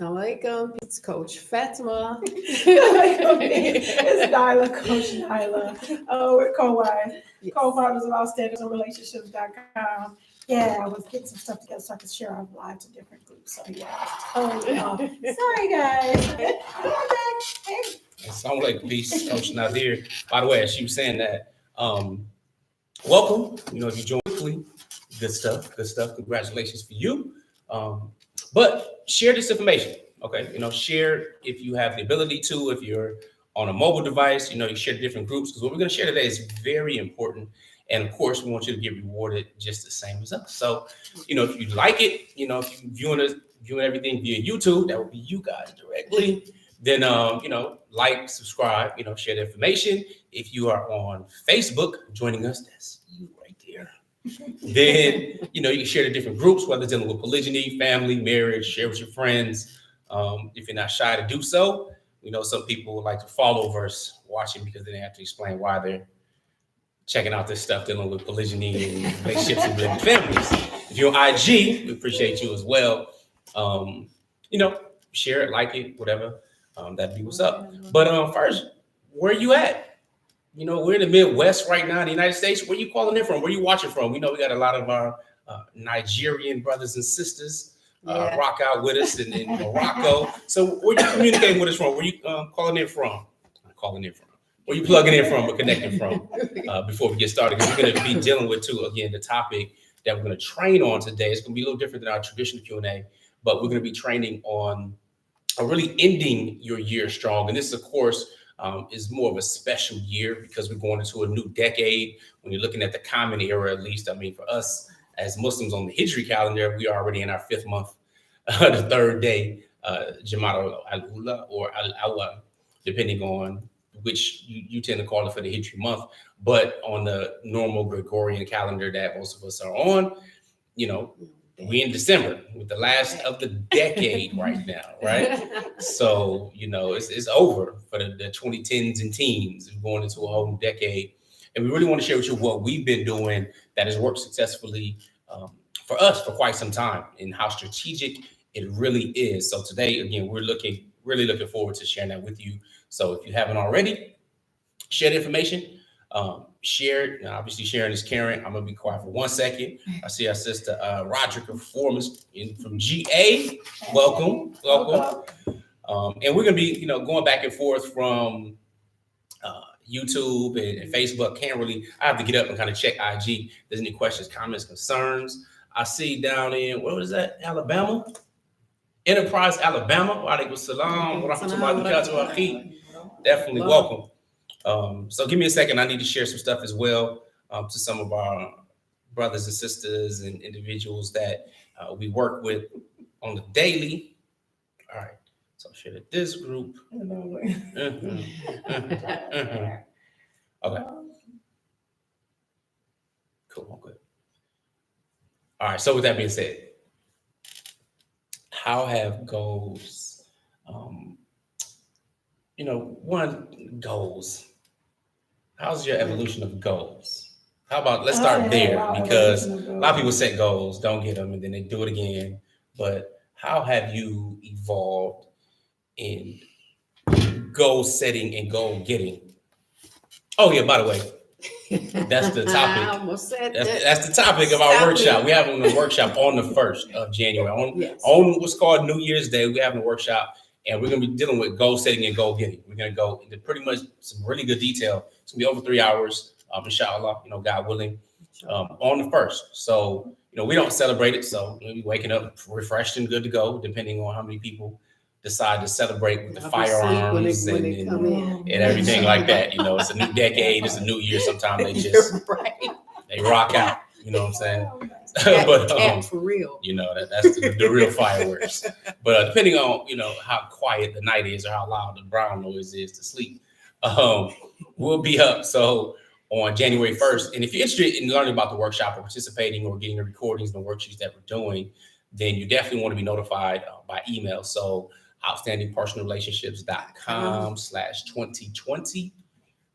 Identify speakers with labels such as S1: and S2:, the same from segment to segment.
S1: Assalamu alaikum. It's Coach Fatimah.
S2: It's Nyla, Coach Nyla. We're co-wives,
S1: Yes.
S2: co-founders of OutstandingRelationships.com. Yeah, I was getting some stuff together so I could share our live to different groups. So yeah, totally off. Sorry guys. I'm back. Hey.
S3: Assalamu alaikum, peace, Coach Nazir. By the way, as she was saying that, welcome. You know, if you join quickly, good stuff, good stuff. Congratulations for you. But share this information, okay? You know, share if you have the ability to, if you're on a mobile device, you know, you share to different groups, because what we're going to share today is very important. And of course, we want you to get rewarded just the same as us. So, you know, if you like it, you know, if you're viewing everything via YouTube, that would be you guys directly. Then, you know, like, subscribe, you know, share the information. If you are on Facebook joining us, that's you right there. Then, you know, you can share to different groups, whether it's dealing with polygyny, family, marriage, share with your friends. If you're not shy to do so, you know, some people like to follow versus watching because they have to explain why they're checking out this stuff dealing with polygyny and relationships and building families. If you're on IG, we appreciate you as well. You know, share it, like it, whatever. That'd be what's up. But first, where you at? You know, we're in the Midwest right now in the United States. Where you calling in from? Where you watching from? We know we got a lot of our Nigerian brothers and sisters rock out with us in Morocco. So where you communicating with us from? Where you calling in from? Where you plugging in from or connecting from before we get started? Because we're going to be dealing with, too, again, the topic that we're going to train on today. It's going to be a little different than our traditional Q&A, but we're going to be training on really ending your year strong. And this, of course, is more of a special year because we're going into a new decade. When you're looking at the common era, at least, I mean, for us as Muslims on the Hijri calendar, we are already in our 5th month, the 3rd day, Jama'at al-Ula or al-Awwal, depending on which you tend to call it for the Hijri month. But on the normal Gregorian calendar that most of us are on, you know, we in December with the last of the decade right now, right? So, you know, it's over for the 2010s and teens. We're going into a whole new decade. And we really want to share with you what we've been doing that has worked successfully for us for quite some time and how strategic it really is. So today, again, we're really looking forward to sharing that with you. So if you haven't already, share the information. Share it. Now, obviously, sharing is caring. I'm gonna be quiet for 1 second. I see our sister Roderick Performance from GA. Welcome. And we're gonna be, you know, going back and forth from YouTube and Facebook. I have to get up and kind of check IG. If there's any questions, comments, concerns. I see down in what was that? Alabama, Enterprise, Alabama. Walaikum salam. Definitely welcome. So give me a second. I need to share some stuff as well to some of our brothers and sisters and individuals that we work with on the daily. All right. So I'll share it this group. Okay. Cool. Good. All right. So with that being said, how have goals, you know, goals. How's your evolution of goals? How about, let's start there, because a lot of people set goals, don't get them, and then they do it again. But how have you evolved in goal setting and goal getting? Oh yeah, by the way, that's the topic. That's the topic of our workshop. We're having a workshop on the 1st of January. On what's called New Year's Day, we're having a workshop. And we're going to be dealing with goal setting and goal getting. We're going to go into pretty much some really good detail. It's going to be over 3 hours, inshallah, you know, God willing, on the 1st. So, you know, we don't celebrate it. So we'll be waking up refreshed and good to go, depending on how many people decide to celebrate with the firearms and everything like that. You know, it's a new decade. It's a new year. Sometimes they just, they rock out. You know what I'm saying? But
S1: for real,
S3: you know, that's the real fireworks. But depending on, you know, how quiet the night is or how loud the brown noise is to sleep, we'll be up. So on January 1st, and if you're interested in learning about the workshop or participating or getting the recordings and the worksheets that we're doing, then you definitely want to be notified by email. So outstandingpersonalrelationships.com/2020.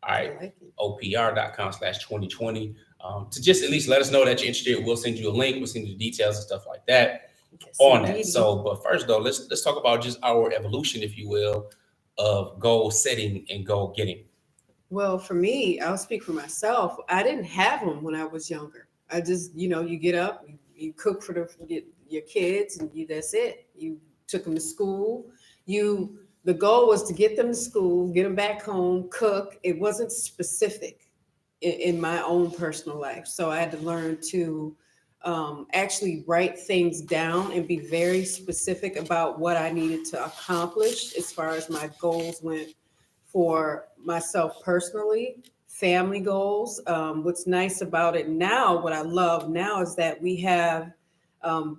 S3: All right, opr.com/2020. To just at least let us know that you're interested. We'll send you a link. We'll send you the details and stuff like that.
S1: Yes,
S3: on that.
S1: indeed.
S3: So, but first though, let's talk about just our evolution, if you will, of goal setting and goal getting.
S1: Well, for me, I'll speak for myself. I didn't have them when I was younger. I just, you get up, you cook for your kids, and that's it. You took them to school. The goal was to get them to school, get them back home, cook. It wasn't specific in my own personal life, so I had to learn to actually write things down and be very specific about what I needed to accomplish as far as my goals went for myself personally, family goals. What's nice about it now, what I love now is that we have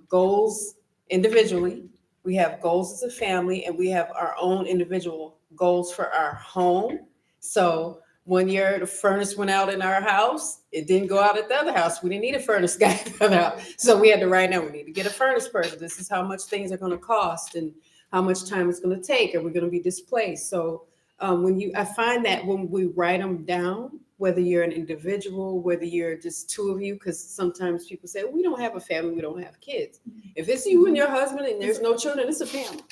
S1: goals individually, we have goals as a family, and we have our own individual goals for our home. So one year the furnace went out in our house, it didn't go out at the other house. We didn't need a furnace guy at the other house. So we had to write down, we need to get a furnace person. This is how much things are going to cost and how much time it's going to take. Are we going to be displaced? So I find that when we write them down, whether you're an individual, whether you're just two of you, because sometimes people say, we don't have a family, we don't have kids. If it's you and your husband and there's no children, it's a family.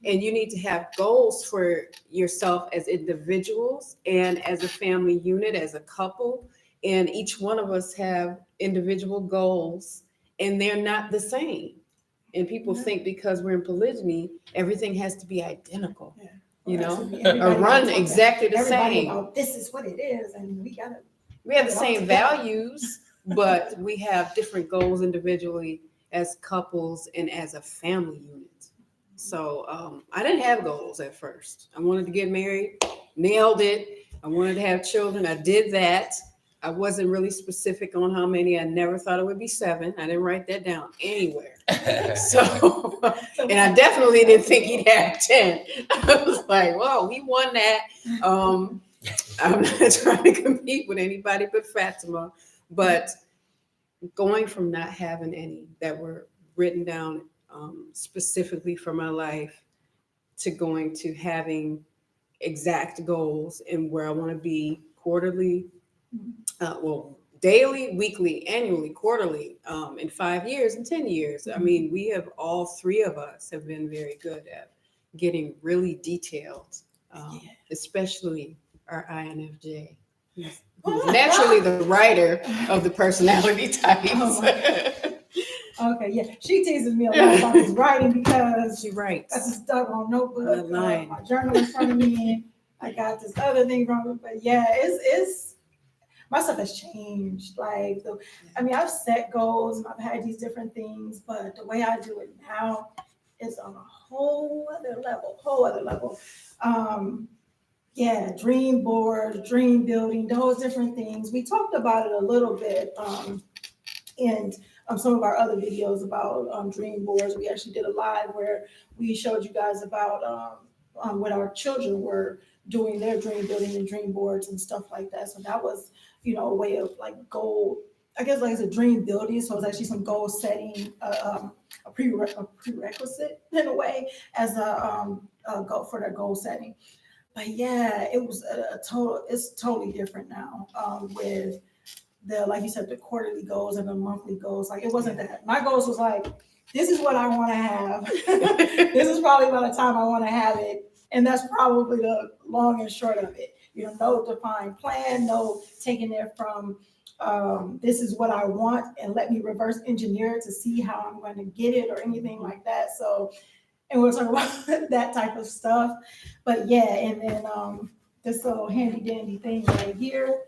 S1: And you need to have goals for yourself as individuals and as a family unit, as a couple. And each one of us have individual goals, and they're not the same. And people think because we're in polygyny, everything has to be identical.
S2: Yeah.
S1: Or run exactly the same.
S2: This is what it is, and we
S1: have the same values, but we have different goals individually as couples and as a family unit. So I didn't have goals at first. I wanted to get married, nailed it. I wanted to have children. I did that. I wasn't really specific on how many. I never thought it would be 7. I didn't write that down anywhere. So, and I definitely didn't think he'd have 10. I was like, whoa, he won that. I'm not trying to compete with anybody but Fatimah. But going from not having any that were written down specifically for my life to going to having exact goals and where I want to be quarterly, daily, weekly, annually, quarterly, in 5 years and 10 years. I mean, we have all 3 of us have been very good at getting really detailed, especially our INFJ. Who's naturally the writer of the personality types.
S2: Okay, yeah. She teases me a lot about his writing because
S1: she writes.
S2: That's a doggone notebook. My journal in front of me. I got this other thing from it, but yeah, it's my stuff has changed. I've set goals and I've had these different things, but the way I do it now is on a whole other level. Dream board, dream building, those different things. We talked about it a little bit in some of our other videos about dream boards. We actually did a live where we showed you guys about when our children were doing their dream building and dream boards and stuff like that. So that was, a way of goal, I guess it's a dream building. So it's actually some goal setting, a prerequisite in a way as a goal for their goal setting. But yeah, it was it's totally different now with like you said, the quarterly goals and the monthly goals. It wasn't that. My goals was this is what I want to have. This is probably by the time I want to have it. And that's probably the long and short of it. No defined plan, no taking it from this is what I want and let me reverse engineer it to see how I'm going to get it or anything like that. So, and we'll talk about that type of stuff. But yeah, and then this little handy dandy thing right here.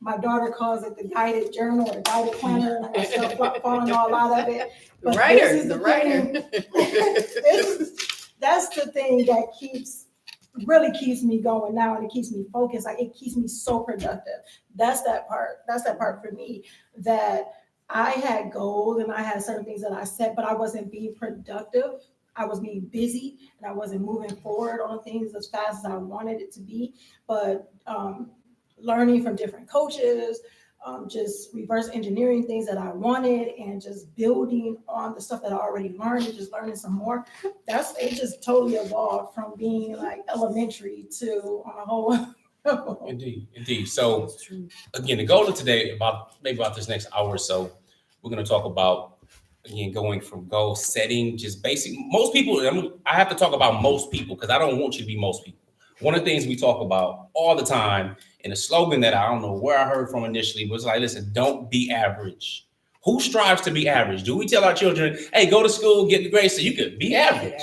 S2: My daughter calls it the guided journal or guided planner. And I start falling all out of it. But
S1: the writer.
S2: That's the thing that really keeps me going now, and it keeps me focused. It keeps me so productive. That's that part for me, that I had goals and I had certain things that I set, but I wasn't being productive. I was being busy and I wasn't moving forward on things as fast as I wanted it to be. But learning from different coaches, just reverse engineering things that I wanted and just building on the stuff that I already learned and just learning some more. It just totally evolved from being elementary to on a whole.
S3: Indeed. So again, the goal of today, about this next hour or so, we're going to talk about, again, going from goal setting, just basic. Most people, I have to talk about most people because I don't want you to be most people. One of the things we talk about all the time, and a slogan that I don't know where I heard from initially was like, listen, don't be average. Who strives to be average? Do we tell our children, hey, go to school, get the grades so you could be average?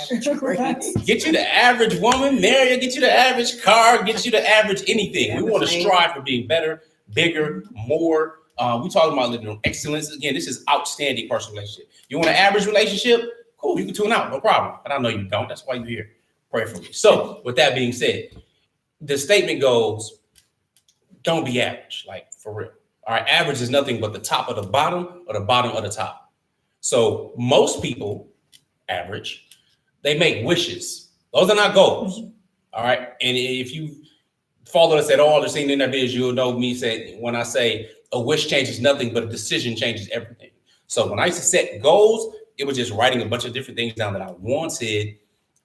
S3: Get you the average woman, marry her, get you the average car, get you the average anything. We want to strive for being better, bigger, more. We talking about living on excellence. Again, this is outstanding personal relationship. You want an average relationship? Cool, you can tune out, no problem. But I know you don't. That's why you're here. Pray for me. So with that being said, the statement goes, don't be average, like for real. All right, average is nothing but the top of the bottom or the bottom of the top. So most people, average, they make wishes. Those are not goals. All right. And if you follow us at all or seen in our videos, you'll know me say when I say a wish changes nothing, but a decision changes everything. So when I used to set goals, it was just writing a bunch of different things down that I wanted.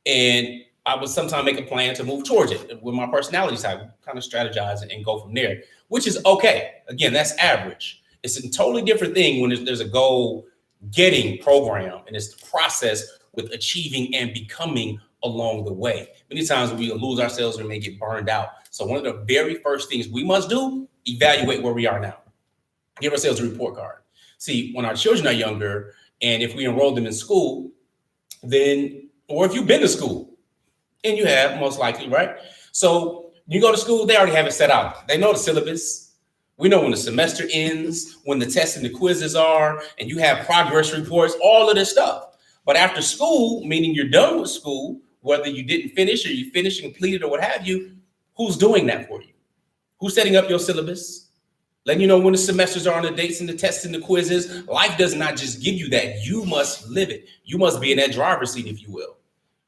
S3: And I would sometimes make a plan to move towards it with my personality type, kind of strategize and go from there, which is okay. Again, that's average. It's a totally different thing when there's a goal getting program, and it's the process with achieving and becoming along the way. Many times we lose ourselves or may get burned out. So one of the very first things we must do, evaluate where we are now. Give ourselves a report card. See, when our children are younger, and if we enroll them in school, then, or if you've been to school, and you have most likely, right? So you go to school, they already have it set out. They know the syllabus. We know when the semester ends, when the tests and the quizzes are, and you have progress reports, all of this stuff. But after school, meaning you're done with school, whether you didn't finish or you finished and completed or what have you, who's doing that for you? Who's setting up your syllabus? Letting you know when the semesters are on, the dates and the tests and the quizzes. Life does not just give you that. You must live it. You must be in that driver's seat, if you will.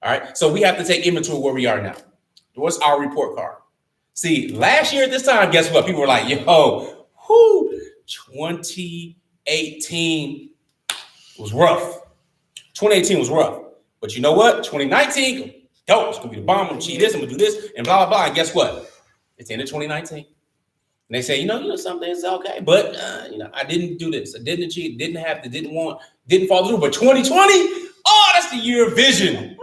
S3: All right. So we have to take inventory where we are now. What's our report card? See, last year at this time, guess what? People were like, yo, 2018 was rough. 2018 was rough. But you know what? 2019, dope. It's going to be the bomb. I'm going to cheat this. I'm going to do this and blah, blah, blah. And guess what? It's the end of 2019. And they say, you know, something is okay. But, I didn't do this. I didn't cheat. Didn't have to, didn't follow through. But 2020, oh, that's the year of vision.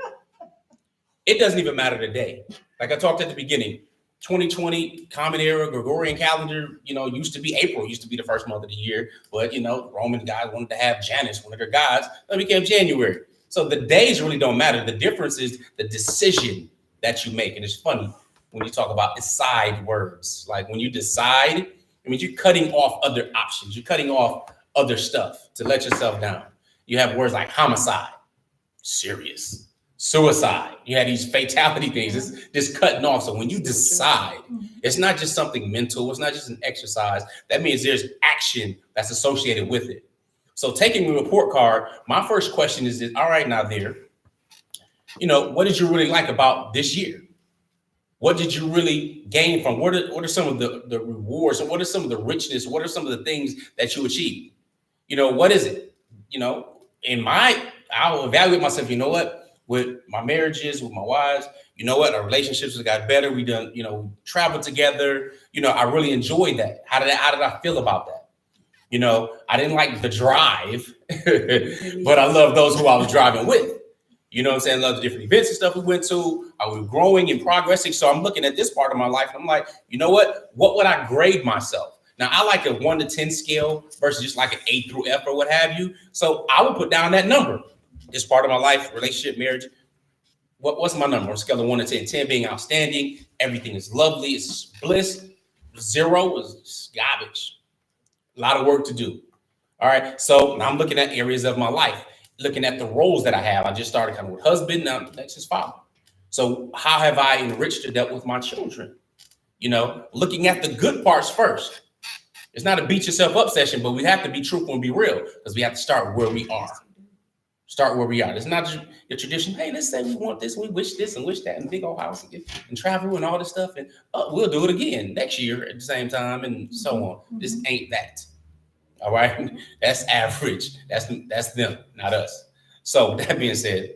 S3: It doesn't even matter today. Like I talked at the beginning, 2020 common era, Gregorian calendar, used to be April, used to be the first month of the year. But, Roman guys wanted to have Janus, one of their gods. That became January. So the days really don't matter. The difference is the decision that you make. And it's funny when you talk about decide words. Like when you decide, it means you're cutting off other options. You're cutting off other stuff to let yourself down. You have words like homicide, serious. Suicide. You had these fatality things. It's just cutting off. So when you decide, it's not just something mental. It's not just an exercise. That means there's action that's associated with it. So taking the report card, my first question is this, all right, Nazir, what did you really like about this year? What did you really gain from? What are some of the rewards? And what are some of the richness? What are some of the things that you achieved? What is it? I'll evaluate myself. You know what? With my marriages, with my wives, our relationships have got better. We done, traveled together. I really enjoyed that. How did I feel about that? I didn't like the drive, but I love those who I was driving with. You know what I'm saying? Love the different events and stuff we went to. I was growing and progressing. So I'm looking at this part of my life and I'm like, you know what? What would I grade myself? Now, I like a 1 to 10 scale versus just like an A through F or what have you. So I would put down that number. This part of my life, relationship, marriage. What's my number? On a scale of 1 to 10, 10 being outstanding. Everything is lovely. It's bliss. 0 is garbage. A lot of work to do. All right. So now I'm looking at areas of my life, looking at the roles that I have. I just started kind of with husband. Now that's his father. So how have I enriched or dealt with my children? Looking at the good parts first. It's not a beat yourself up session, but we have to be truthful and be real because we have to start where we are. Start where we are. It's not just your tradition. Hey, let's say we want this, we wish this and wish that, and big old house and travel and all this stuff. And we'll do it again next year at the same time and so on. This ain't that. All right. That's average. That's them, not us. So that being said,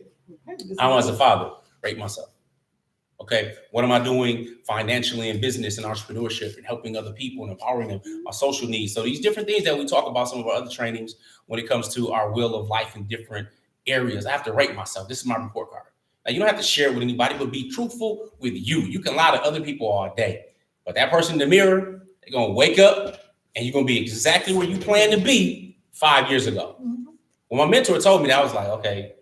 S3: I want as a father, rate myself. Okay, what am I doing financially in business and entrepreneurship and helping other people and empowering them, my social needs. So these different things that we talk about, some of our other trainings when it comes to our will of life in different areas. I have to rate myself. This is my report card. Now, you don't have to share it with anybody, but be truthful with you. You can lie to other people all day, but that person in the mirror, they're going to wake up and you're going to be exactly where you planned to be 5 years ago. When my mentor told me that, I was like, okay,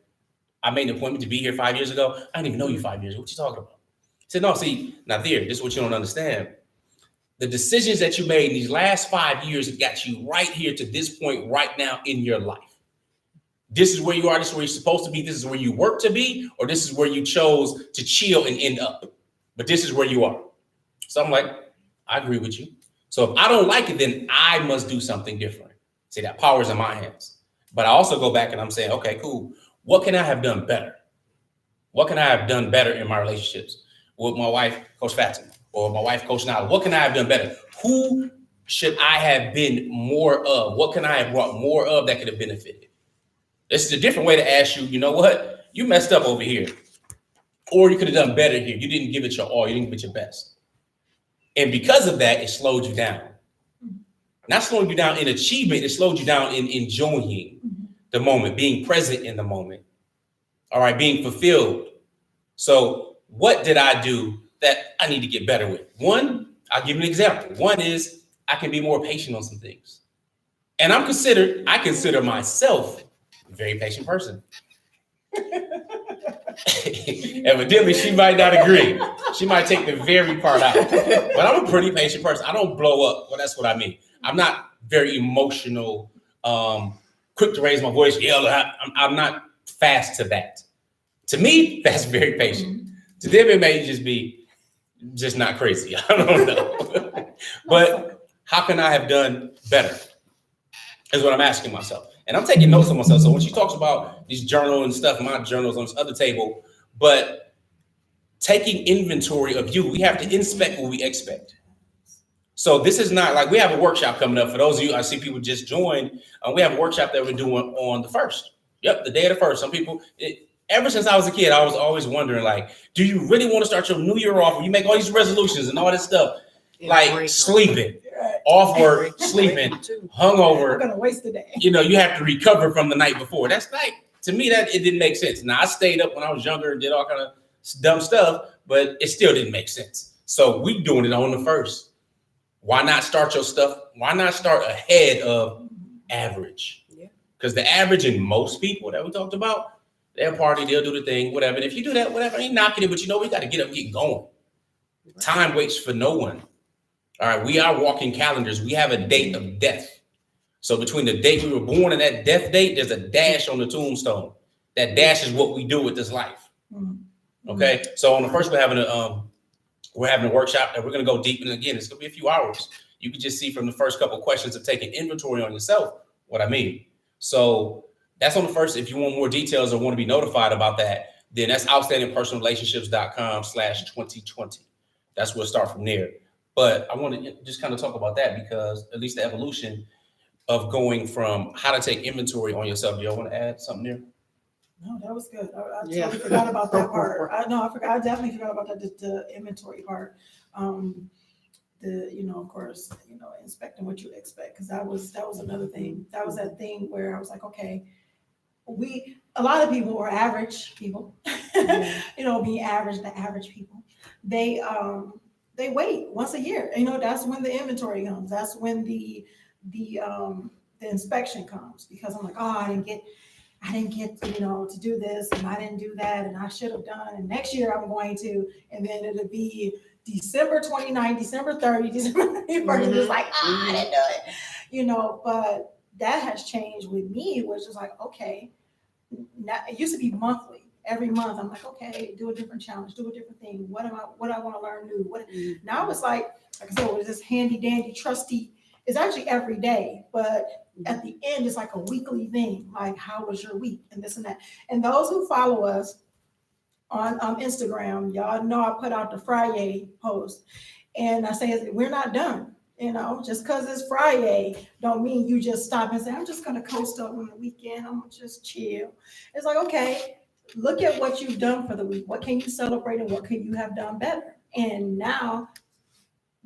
S3: I made an appointment to be here 5 years ago. I didn't even know you 5 years ago. What you talking about? He said, no, see, Nazir, this is what you don't understand. The decisions that you made in these last 5 years got you right here to this point right now in your life. This is where you are. This is where you're supposed to be. This is where you work to be, or this is where you chose to chill and end up. But this is where you are. So I'm like, I agree with you. So if I don't like it, then I must do something different. See, that power is in my hands. But I also go back and I'm saying, okay, cool. What can I have done better? What can I have done better in my relationships with my wife, Coach Fatimah, or my wife, Coach Nyla? What can I have done better? Who should I have been more of? What can I have brought more of that could have benefited? This is a different way to ask you, you know what? You messed up over here. Or you could have done better here. You didn't give it your all. You didn't give it your best. And because of that, it slowed you down. Not slowing you down in achievement. It slowed you down in enjoying the moment, being present in the moment. All right, being fulfilled. So what did I do that I need to get better with? One, I'll give you an example. One is I can be more patient on some things. And I consider myself a very patient person. Evidently, she might not agree. She might take the very part out. But I'm a pretty patient person. I don't blow up. Well, that's what I mean. I'm not very emotional, quick to raise my voice, yell. I'm not fast to that. To me, that's very patient. To them, it may just be just not crazy. I don't know. But how can I have done better? Is what I'm asking myself. And I'm taking notes on myself. So when she talks about these journal and stuff, my journals on this other table, but taking inventory of you, we have to inspect what we expect. So this is not like we have a workshop coming up. For those of you, I see people just joined. We have a workshop that we're doing on the 1st. Yep, the day of the 1st. Some people, ever since I was a kid, I was always wondering, like, do you really want to start your new year off where you make all these resolutions and all this stuff? Like sleeping, off work, sleeping, hungover.
S2: I'm gonna waste the day.
S3: You know, you have to recover from the night before. That's like, to me, that it didn't make sense. Now, I stayed up when I was younger and did all kind of dumb stuff, but it still didn't make sense. So we doing it on the 1st. Why not start your stuff? Why not start ahead of average? Because the average in most people that we talked about, they'll party, they'll do the thing, whatever. And if you do that, whatever, I ain't knocking it, but you know, we got to get up and get going. Time waits for no one. All right, we are walking calendars. We have a date of death. So between the date we were born and that death date, there's a dash on the tombstone. That dash is what we do with this life. Okay, so on the 1st, we're having a workshop that we're going to go deep. And again, it's going to be a few hours. You can just see from the first couple of questions of taking inventory on yourself what I mean. So that's on the 1st. If you want more details or want to be notified about that, then that's outstandingpersonalrelationships.com/2020. That's where we'll start from there. But I want to just kind of talk about that because at least the evolution of going from how to take inventory on yourself. Do y'all want to add something there?
S2: No, that was good. I totally forgot about that part. I definitely forgot about the inventory part. Of course, inspecting what you expect, because that was another thing. That was that thing where I was like, okay, a lot of people are average people, being average, the average people, they wait once a year. That's when the inventory comes. That's when the inspection comes, because I'm like, oh, I didn't get to do this, and I didn't do that, and I should have done, and next year I'm going to, and then it'll be December 29th, December 30th, December 31st, and it's like, I didn't do it, but that has changed with me, which is like, okay, now, it used to be monthly. Every month, I'm like, okay, do a different challenge, do a different thing. What I want to learn new? Now it's like I said, what is this handy dandy trusty? It's actually every day, but at the end, it's like a weekly thing. Like, how was your week? And this and that. And those who follow us on Instagram, y'all know I put out the Friday post, and I say we're not done. Just because it's Friday don't mean you just stop and say, I'm just going to coast up on the weekend. I'm going to just chill. It's like, okay, look at what you've done for the week. What can you celebrate and what can you have done better? And now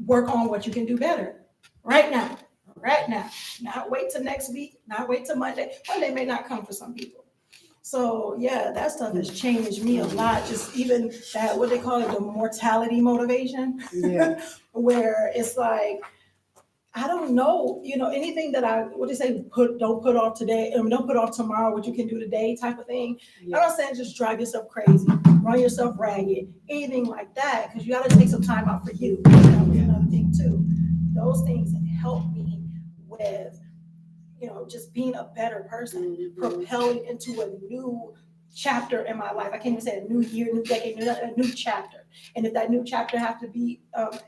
S2: work on what you can do better right now. Not wait till next week, not wait till Monday. Monday may not come for some people. So yeah, that stuff has changed me a lot. Just even that, what they call it, the mortality motivation.
S1: Yeah.
S2: Where it's like, I don't know, anything that what they say, don't put off today, don't put off tomorrow what you can do today type of thing.
S1: Yeah.
S2: I'm not saying just drive yourself crazy, run yourself ragged, anything like that, because you got to take some time out for you. That was another thing too. Those things have helped me with, just being a better person, propelling into a new chapter in my life. I can't even say a new year, new decade, a new chapter. And if that new chapter have to be,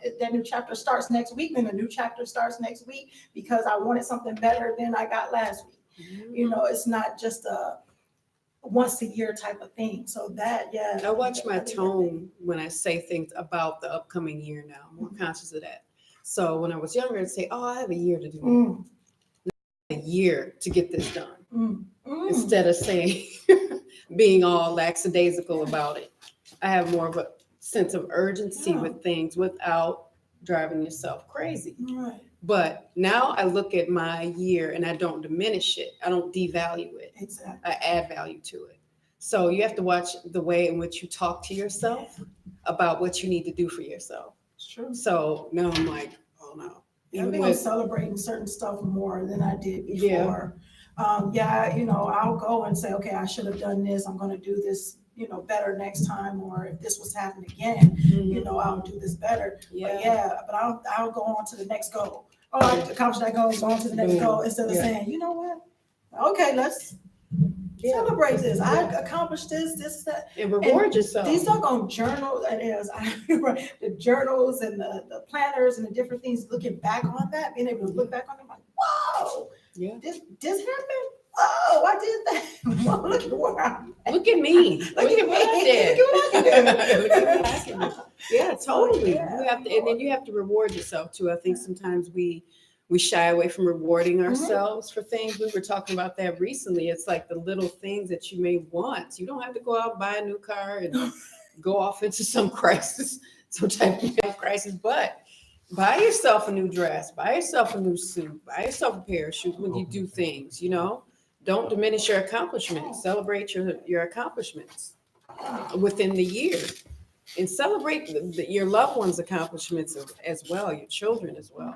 S2: if that new chapter starts next week, then a new chapter starts next week because I wanted something better than I got last week. It's not just a once a year type of thing. So that, yeah.
S1: I watch my tone when I say things about the upcoming year now. I'm more conscious of that. So when I was younger, I'd say, oh, I have a year to do it. A year to get this done. Instead of saying, being all lackadaisical about it. I have more of a sense of urgency with things without driving yourself crazy.
S2: Right.
S1: But now I look at my year and I don't diminish it. I don't devalue it.
S2: Exactly.
S1: I add value to it. So you have to watch the way in which you talk to yourself about what you need to do for yourself.
S2: It's true.
S1: So now I'm like, oh no.
S2: I've been celebrating certain stuff more than I did before. I'll go and say, okay, I should have done this. I'm going to do this, better next time. Or if this was to happen again, I'll do this better. But I'll go on to the next goal. Oh, I accomplished that goal, go on to the next goal instead of saying, you know what? Okay, let's celebrate this. I accomplished this, that.
S1: And reward yourself.
S2: These are on journals. The journals and the planners and the different things, looking back on that, being able to look back on it, like, whoa, this happened. Oh, I did that. Well, look at where I'm at.
S1: Look at me. Look at what I did.
S2: Look at what I can do.
S1: Yeah, totally.
S2: Yeah.
S1: You have to, and then you have to reward yourself too. I think sometimes we shy away from rewarding ourselves for things. We were talking about that recently. It's like the little things that you may want. You don't have to go out and buy a new car and go off into some crisis, some type of crisis, but buy yourself a new dress, buy yourself a new suit, buy yourself a pair of shoes when you do things, Don't diminish your accomplishments. Celebrate your accomplishments within the year. And celebrate your loved ones' accomplishments as well, your children as well.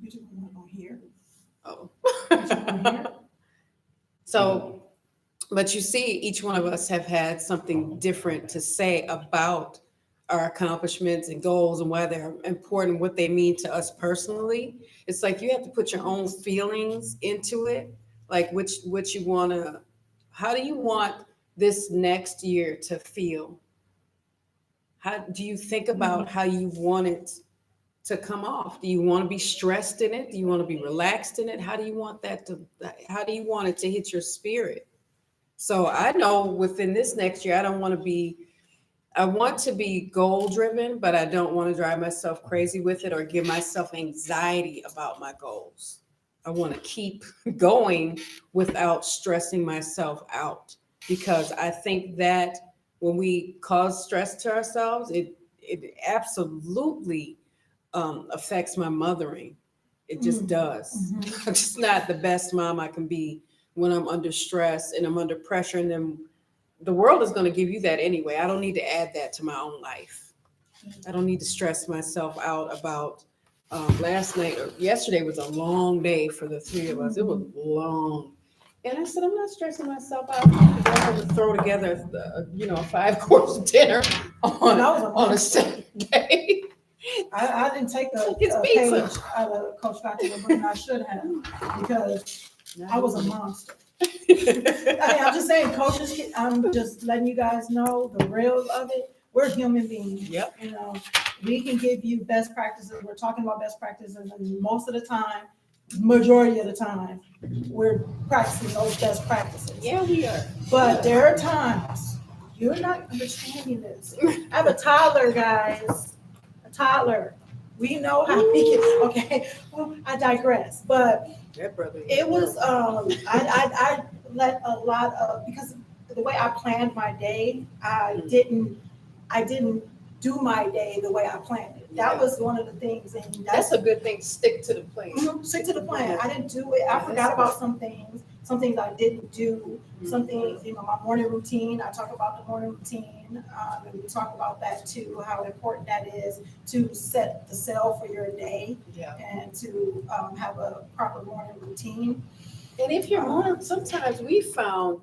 S2: You just want to go here.
S1: Oh. So, but you see, each one of us have had something different to say about our accomplishments and goals and why they're important, what they mean to us personally. It's like you have to put your own feelings into it, like what you want to, how do you want this next year to feel? How do you think about how you want it to come off? Do you want to be stressed in it? Do you want to be relaxed in it? How do you want how do you want it to hit your spirit? So I know within this next year, I want to be goal driven, but I don't want to drive myself crazy with it or give myself anxiety about my goals. I want to keep going without stressing myself out, because I think that when we cause stress to ourselves, it absolutely affects my mothering. It just does. I'm just not the best mom I can be when I'm under stress and I'm under pressure, and then the world is going to give you that anyway. I don't need to add that to my own life. I don't need to stress myself out about last night or yesterday was a long day for the three of us. It was long. And I said, I'm not stressing myself out. I'm going to throw together, a 5-course dinner on a Saturday.
S2: I didn't take a page out of Coach Fatimah, but I should have, because I was a monster. I'm just saying, coaches, I'm just letting you guys know the real of it. We're human beings.
S1: Yep.
S2: We can give you best practices. We're talking about best practices, and most of the time, majority of the time, we're practicing those best practices.
S1: Yeah, we are.
S2: But there are times you're not understanding this. I have a toddler, guys. A toddler. We know how we can. Okay. Well, I digress. But
S1: That brother.
S2: It was I let a lot of, because the way I planned my day, I didn't do my day the way I planned it. That was one of the things, and
S1: That's a good thing. Stick to the plan.
S2: Stick to the plan. I didn't do it. I forgot about some things. Some things I didn't do. Some things, my morning routine. I talk about the morning routine, and we talk about that too. How important that is to set the sail for your day, and to have a proper morning routine.
S1: And if you're morning, sometimes we found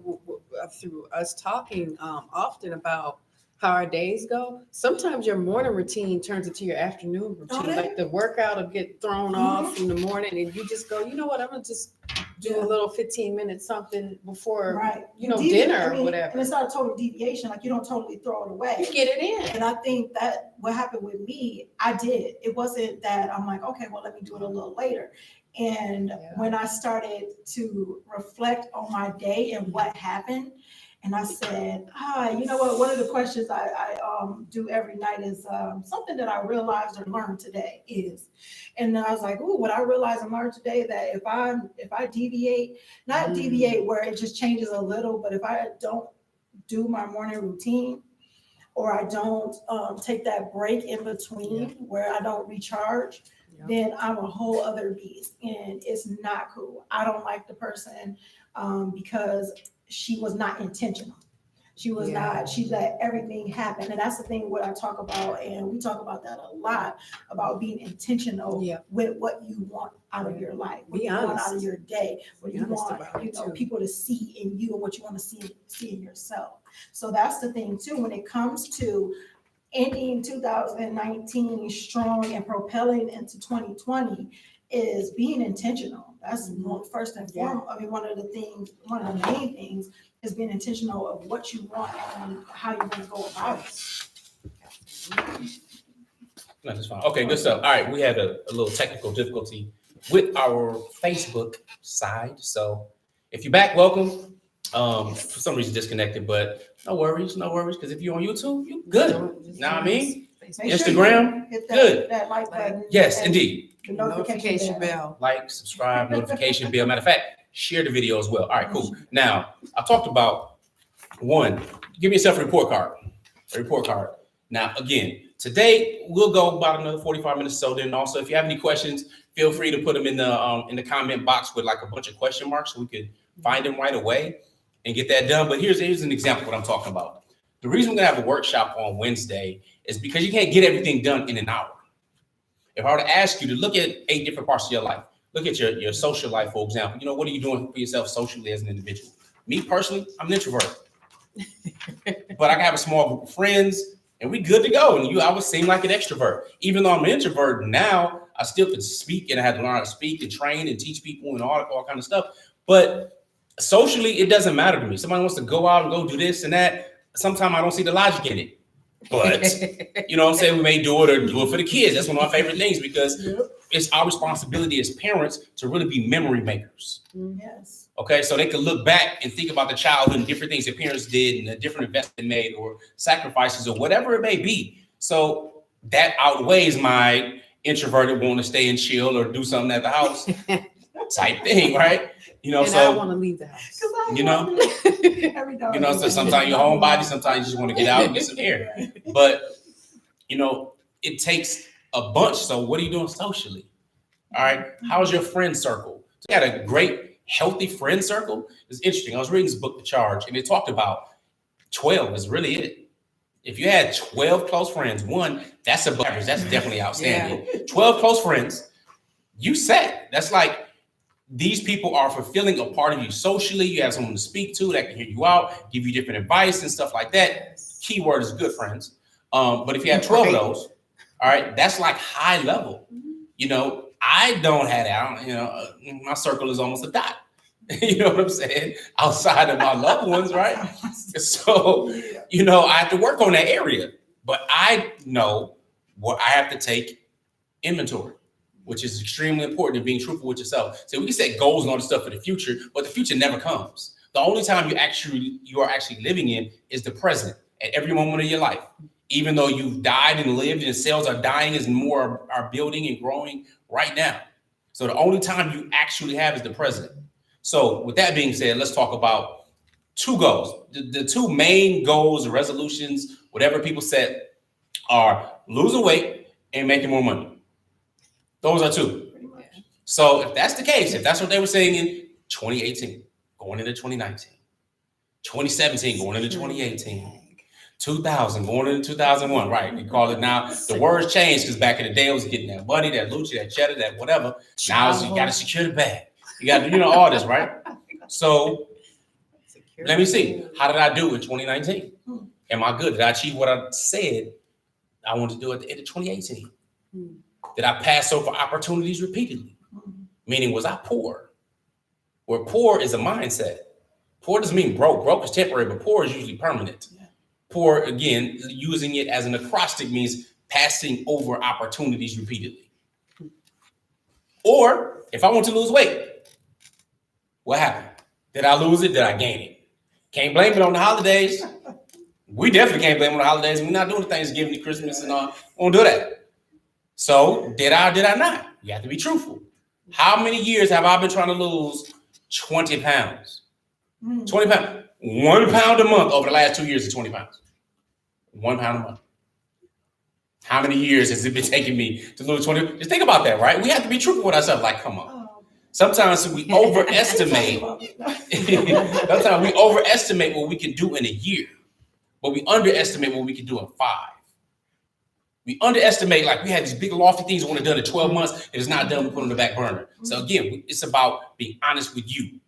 S1: through us talking often about how our days go, sometimes your morning routine turns into your afternoon routine.
S2: Okay.
S1: Like the workout will get thrown off in the morning, and you just go, you know what, I'm gonna just do a little 15 minutes something before dinner or whatever.
S2: And it's not a total deviation, like you don't totally throw it away.
S1: You get it in.
S2: And I think that what happened with me, I did. It wasn't that I'm like, okay, well, let me do it a little later. And when I started to reflect on my day and what happened, and I said, you know what? One of the questions I do every night is something that I realized or learned today is, and then I was like, what I realized and learned today, that if I deviate, not deviate where it just changes a little, but if I don't do my morning routine, or I don't take that break in between where I don't recharge, then I'm a whole other beast, and it's not cool. I don't like the person because she was not intentional. She was not, she let everything happen. And that's the thing what I talk about, and we talk about that a lot, about being intentional with what you want out of your life, what you want out of your day, what you want people to see in you and what you want to see in yourself. So that's the thing too, when it comes to ending 2019 strong and propelling into 2020, is being intentional. That's first and foremost. I mean, one of the main things is being intentional of what you want and how you're going to go about it.
S3: No, that's fine. Okay, good stuff. All right, we had a little technical difficulty with our Facebook side. So if you're back, welcome. For some reason disconnected, but no worries, because if you're on YouTube, you're good. Know what I mean? Instagram,
S2: hit
S3: good.
S2: That like button.
S3: Yes, indeed.
S2: The notification bell.
S3: Like, subscribe, notification bell. Matter of fact, share the video as well. All right, cool. Now, I talked about one, give yourself a report card. Now, again, today we'll go about another 45 minutes or so. Then also, if you have any questions, feel free to put them in the comment box with like a bunch of question marks so we could find them right away and get that done. But here's an example of what I'm talking about. The reason we're gonna have a workshop on Wednesday is because you can't get everything done in an hour. If I were to ask you to look at 8 different parts of your life, look at your social life, for example. What are you doing for yourself socially as an individual? Me personally, I'm an introvert. But I can have a small group of friends and we good to go. And I would seem like an extrovert. Even though I'm an introvert now, I still can speak, and I had to learn how to speak and train and teach people and all kind of stuff. But socially, it doesn't matter to me. Somebody wants to go out and go do this and that. Sometimes I don't see the logic in it. But, you know what I'm saying? We may do it or do it for the kids. That's one of my favorite things, because it's our responsibility as parents to really be memory makers.
S2: Yes.
S3: Okay, so they can look back and think about the childhood and different things their parents did and the different investments they made or sacrifices or whatever it may be. So that outweighs my introverted want to stay and chill or do something at the house type thing, right?
S1: I want to leave the house.
S3: So sometimes you're homebody, sometimes you just want to get out and get some air. But, it takes a bunch. So what are you doing socially? All right. How's your friend circle? So you had a great, healthy friend circle. It's interesting. I was reading this book, The Charge, and it talked about 12 is really it. If you had 12 close friends, that's above average. That's definitely outstanding. 12 close friends, you set. That's like, these people are fulfilling a part of you socially. You have someone to speak to that can hear you out, give you different advice and stuff like that. Keyword is good friends. But if you have 12 of those, all right, that's like high level. I don't have that. My circle is almost a dot. You know what I'm saying? Outside of my loved ones, right? So, I have to work on that area. But I know what I have to take inventory, which is extremely important in being truthful with yourself. So we can set goals and all this stuff for the future, but the future never comes. The only time you are actually living in is the present at every moment of your life. Even though you've died and lived and cells are dying, as more are building and growing right now. So the only time you actually have is the present. So with that being said, let's talk about 2 goals. The 2 main goals or resolutions, whatever people set, are losing weight and making more money. Those are 2. So if that's the case, if that's what they were saying in 2018, going into 2019, 2017, going into 2018, 2000, going into 2001, right? We call it now. The words changed because back in the day, it was getting that money, that lucha, that cheddar, that whatever. Now you got to secure the bag. You got to, all this, right? So let me see. How did I do in 2019? Am I good? Did I achieve what I said I wanted to do at the end of 2018? Did I pass over opportunities repeatedly? Meaning, was I poor? Where poor is a mindset. Poor doesn't mean broke. Broke is temporary, but poor is usually permanent. Poor, again, using it as an acrostic means passing over opportunities repeatedly. Or if I want to lose weight, what happened? Did I lose it? Did I gain it? Can't blame it on the holidays. We definitely can't blame it on the holidays. We're not doing Thanksgiving and Christmas and all. We won't do that. So did I or did I not? You have to be truthful. How many years have I been trying to lose 20 pounds? 20 pounds. 1 pound a month over the last 2 years is 20 pounds. 1 pound a month. How many years has it been taking me to lose 20? Just think about that, right? We have to be truthful with ourselves. Like, come on. Sometimes we overestimate. Sometimes we overestimate what we can do in a year, but we underestimate what we can do in 5. We underestimate, like we had these big lofty things we want to do in 12 months, and it's not done, we put on the back burner. So again, it's about being honest with you.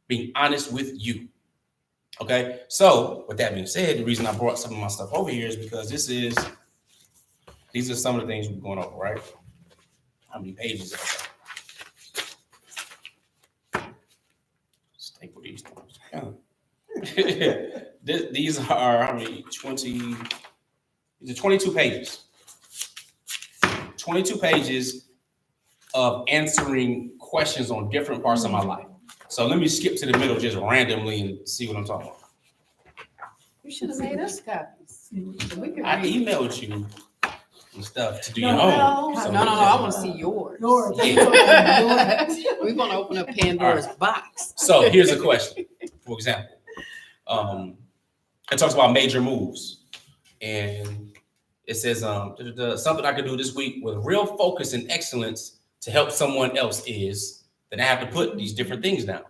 S3: Being honest with you. Okay, so with that being said, the reason I brought some of my stuff over here is because these are some of the things we're going over, right? How many pages are there? Staple these things. These are how many? 20. These are 22 pages. 22 pages of answering questions on different parts of my life. So let me skip to the middle just randomly and see what I'm talking about.
S1: You should have made us copies.
S3: I emailed you some stuff to do your
S1: No,
S3: own. So
S1: I want to see yours.
S3: Yeah.
S1: We're going to open up Pandora's box.
S3: So here's a question, for example. It talks about major moves. And it says something I can do this week with real focus and excellence to help someone else is, then I have to put these different things down.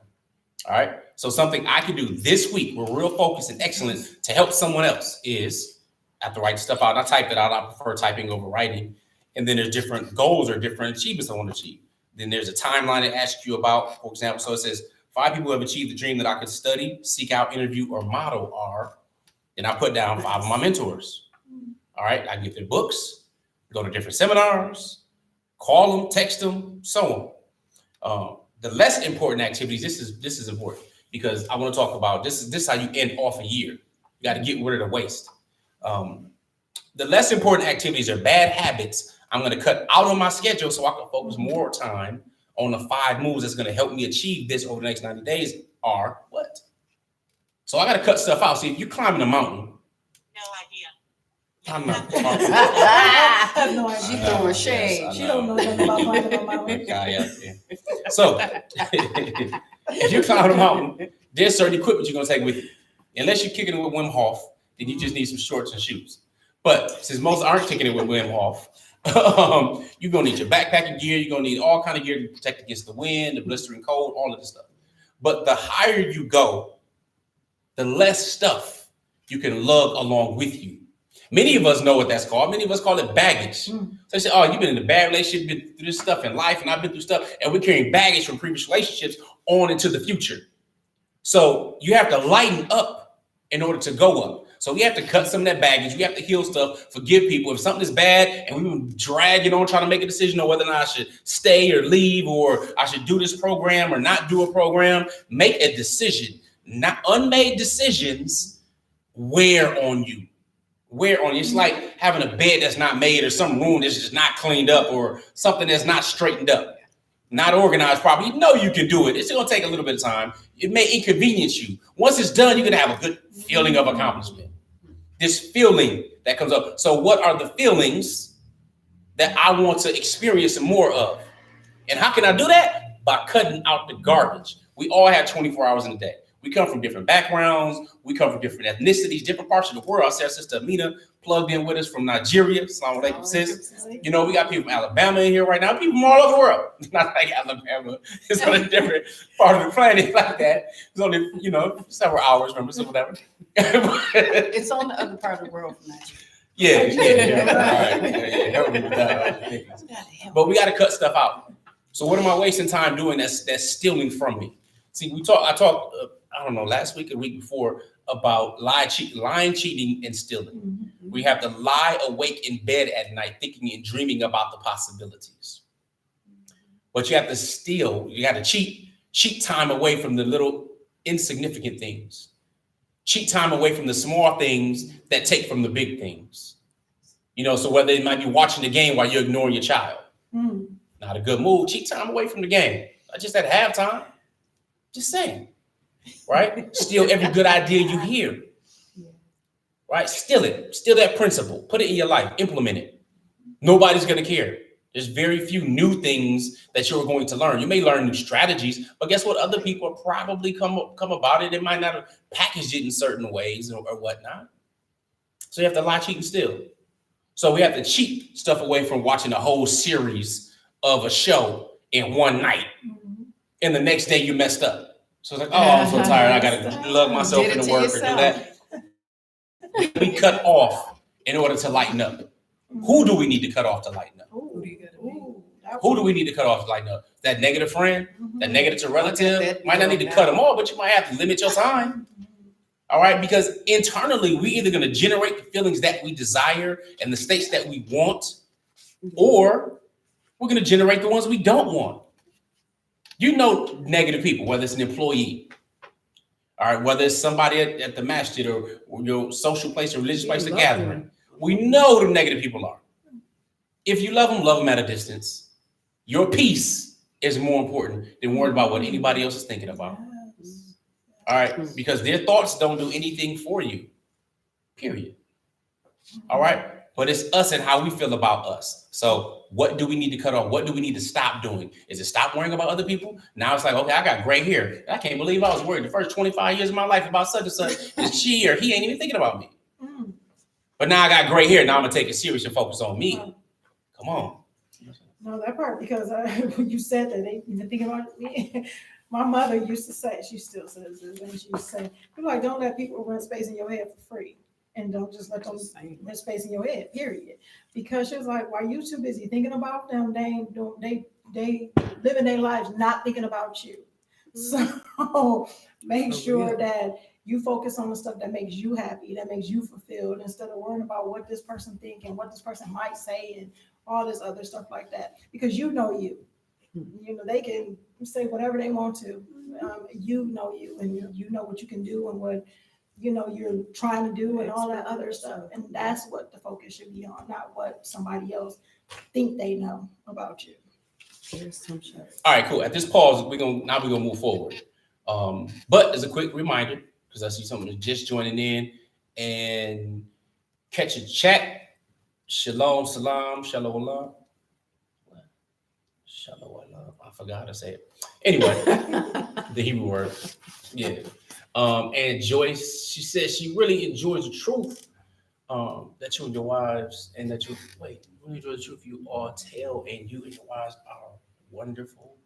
S3: All right. So something I can do this week with real focus and excellence to help someone else is, I have to write stuff out. I type it out. I prefer typing over writing. And then there's different goals or different achievements I want to achieve. Then there's a timeline it asks you about, for example. So it says 5 people have achieved the dream that I could study, seek out, interview, or model are. Then I put down 5 of my mentors. All right. I get their books, go to different seminars, call them, text them, so on. The less important activities, this is important because I want to talk about this is how you end off a year. You got to get rid of the waste. The less important activities are bad habits I'm going to cut out on my schedule so I can focus more time on the 5 moves that's going to help me achieve this over the next 90 days are what? So I got to cut stuff out. See, if you're climbing a mountain.
S4: No idea.
S3: I'm not.
S2: I have no idea.
S1: She throwing shade.
S2: She don't know nothing about climbing a mountain.
S3: Guy out there. So if you're climbing a mountain, there's certain equipment you're going to take with you. Unless you're kicking it with Wim Hof, then you just need some shorts and shoes. But since most aren't kicking it with Wim Hof, you're going to need your backpacking gear. You're going to need all kind of gear to protect against the wind, the blistering cold, all of this stuff. But the higher you go, the less stuff you can lug along with you. Many of us know what that's called. Many of us call it baggage. So they say, oh, you've been in a bad relationship, been through this stuff in life, and I've been through stuff, and we're carrying baggage from previous relationships on into the future. So you have to lighten up in order to go up. So we have to cut some of that baggage. We have to heal stuff, forgive people. If something is bad and we've been dragging on trying to make a decision on whether or not I should stay or leave, or I should do this program or not do a program, make a decision. Not unmade decisions wear on you. Wear on you. It's like having a bed that's not made, or some room that's just not cleaned up, or something that's not straightened up, not organized properly. You know you can do it. It's going to take a little bit of time. It may inconvenience you. Once it's done, you're going to have a good feeling of accomplishment. This feeling that comes up. So what are the feelings that I want to experience more of? And how can I do that? By cutting out the garbage. We all have 24 hours in a day. We come from different backgrounds. We come from different ethnicities, different parts of the world. I see our sister Amina plugged in with us from Nigeria. Assalamu alaikum, sis. You know, we got people from Alabama in here right now. People from all over the world. Not like Alabama. It's on a different part of the planet like that. It's only, you know, several hours, remember, so whatever.
S1: It's on the other part of the world from Nigeria.
S3: Yeah. All right. Yeah. Help me with that. But we got to cut stuff out. So what am I wasting time doing that's stealing from me? See, I talked, I don't know, last week or the week before about lying, cheating, and stealing.
S2: Mm-hmm.
S3: We have to lie awake in bed at night thinking and dreaming about the possibilities. But you have to steal, you got to cheat time away from the little insignificant things. Cheat time away from the small things that take from the big things. You know, so whether it might be watching the game while you're ignoring your child.
S2: Mm.
S3: Not a good move. Cheat time away from the game. Not just at halftime. Just saying. Right? Steal every good idea you hear. Right? Steal it. Steal that principle. Put it in your life. Implement it. Nobody's going to care. There's very few new things that you're going to learn. You may learn new strategies, but guess what? Other people probably come about it. They might not have packaged it in certain ways or whatnot. So you have to lie, cheat, and steal. So we have to cheat stuff away from watching a whole series of a show in one night.
S2: Mm-hmm.
S3: And the next day you messed up. So it's like, oh, I'm so tired. I got to lug myself into work or do that. We cut off in order to lighten up. Who do we need to cut off to lighten up? Who do we need to cut off to lighten up? That negative friend, that negative relative, might not need to cut them off, but you might have to limit your time. All right, because internally, we're either going to generate the feelings that we desire and the states that we want, or we're going to generate the ones we don't want. You know, negative people, whether it's an employee, all right, whether it's somebody at the masjid or your social place or religious place, the gathering. We know who the negative people are. If you love them at a distance. Your peace is more important than worrying about what anybody else is thinking about. All right, because their thoughts don't do anything for you, period. All right, but it's us and how we feel about us. So what do we need to cut off? What do we need to stop doing? Is it stop worrying about other people? Now it's like, okay, I got gray hair. I can't believe I was worried the first 25 years of my life about such and such. And she or he ain't even thinking about me. But now I got gray hair. Now I'm going to take it serious and focus on me. Come on.
S2: No, that part, because when you said that, they even think about me. My mother used to say, she still says this, and she used to say, like, don't let people run space in your head for free. And don't just let them run space in your head, period. Because she was like, why you too busy thinking about them? They living their lives not thinking about you. So make sure that you focus on the stuff that makes you happy, that makes you fulfilled, instead of worrying about what this person thinks and what this person might say and all this other stuff like that. Because you know you. You know, they can say whatever they want to. You know you, and you know what you can do and what, you know, you're trying to do and all that other stuff. And that's what the focus should be on, not what somebody else think they know about you.
S3: All right, cool. At this pause, we're gonna move forward. But as a quick reminder, because I see someone just joining in, and catch a chat. Shalom, salam, shalom, Allah. Shalom, Allah. I forgot how to say it. Anyway, the Hebrew word. Yeah. And Joyce, she says she really enjoys the truth that you and your wives, and that you really enjoy the truth you all tell, and you and your wives are wonderful.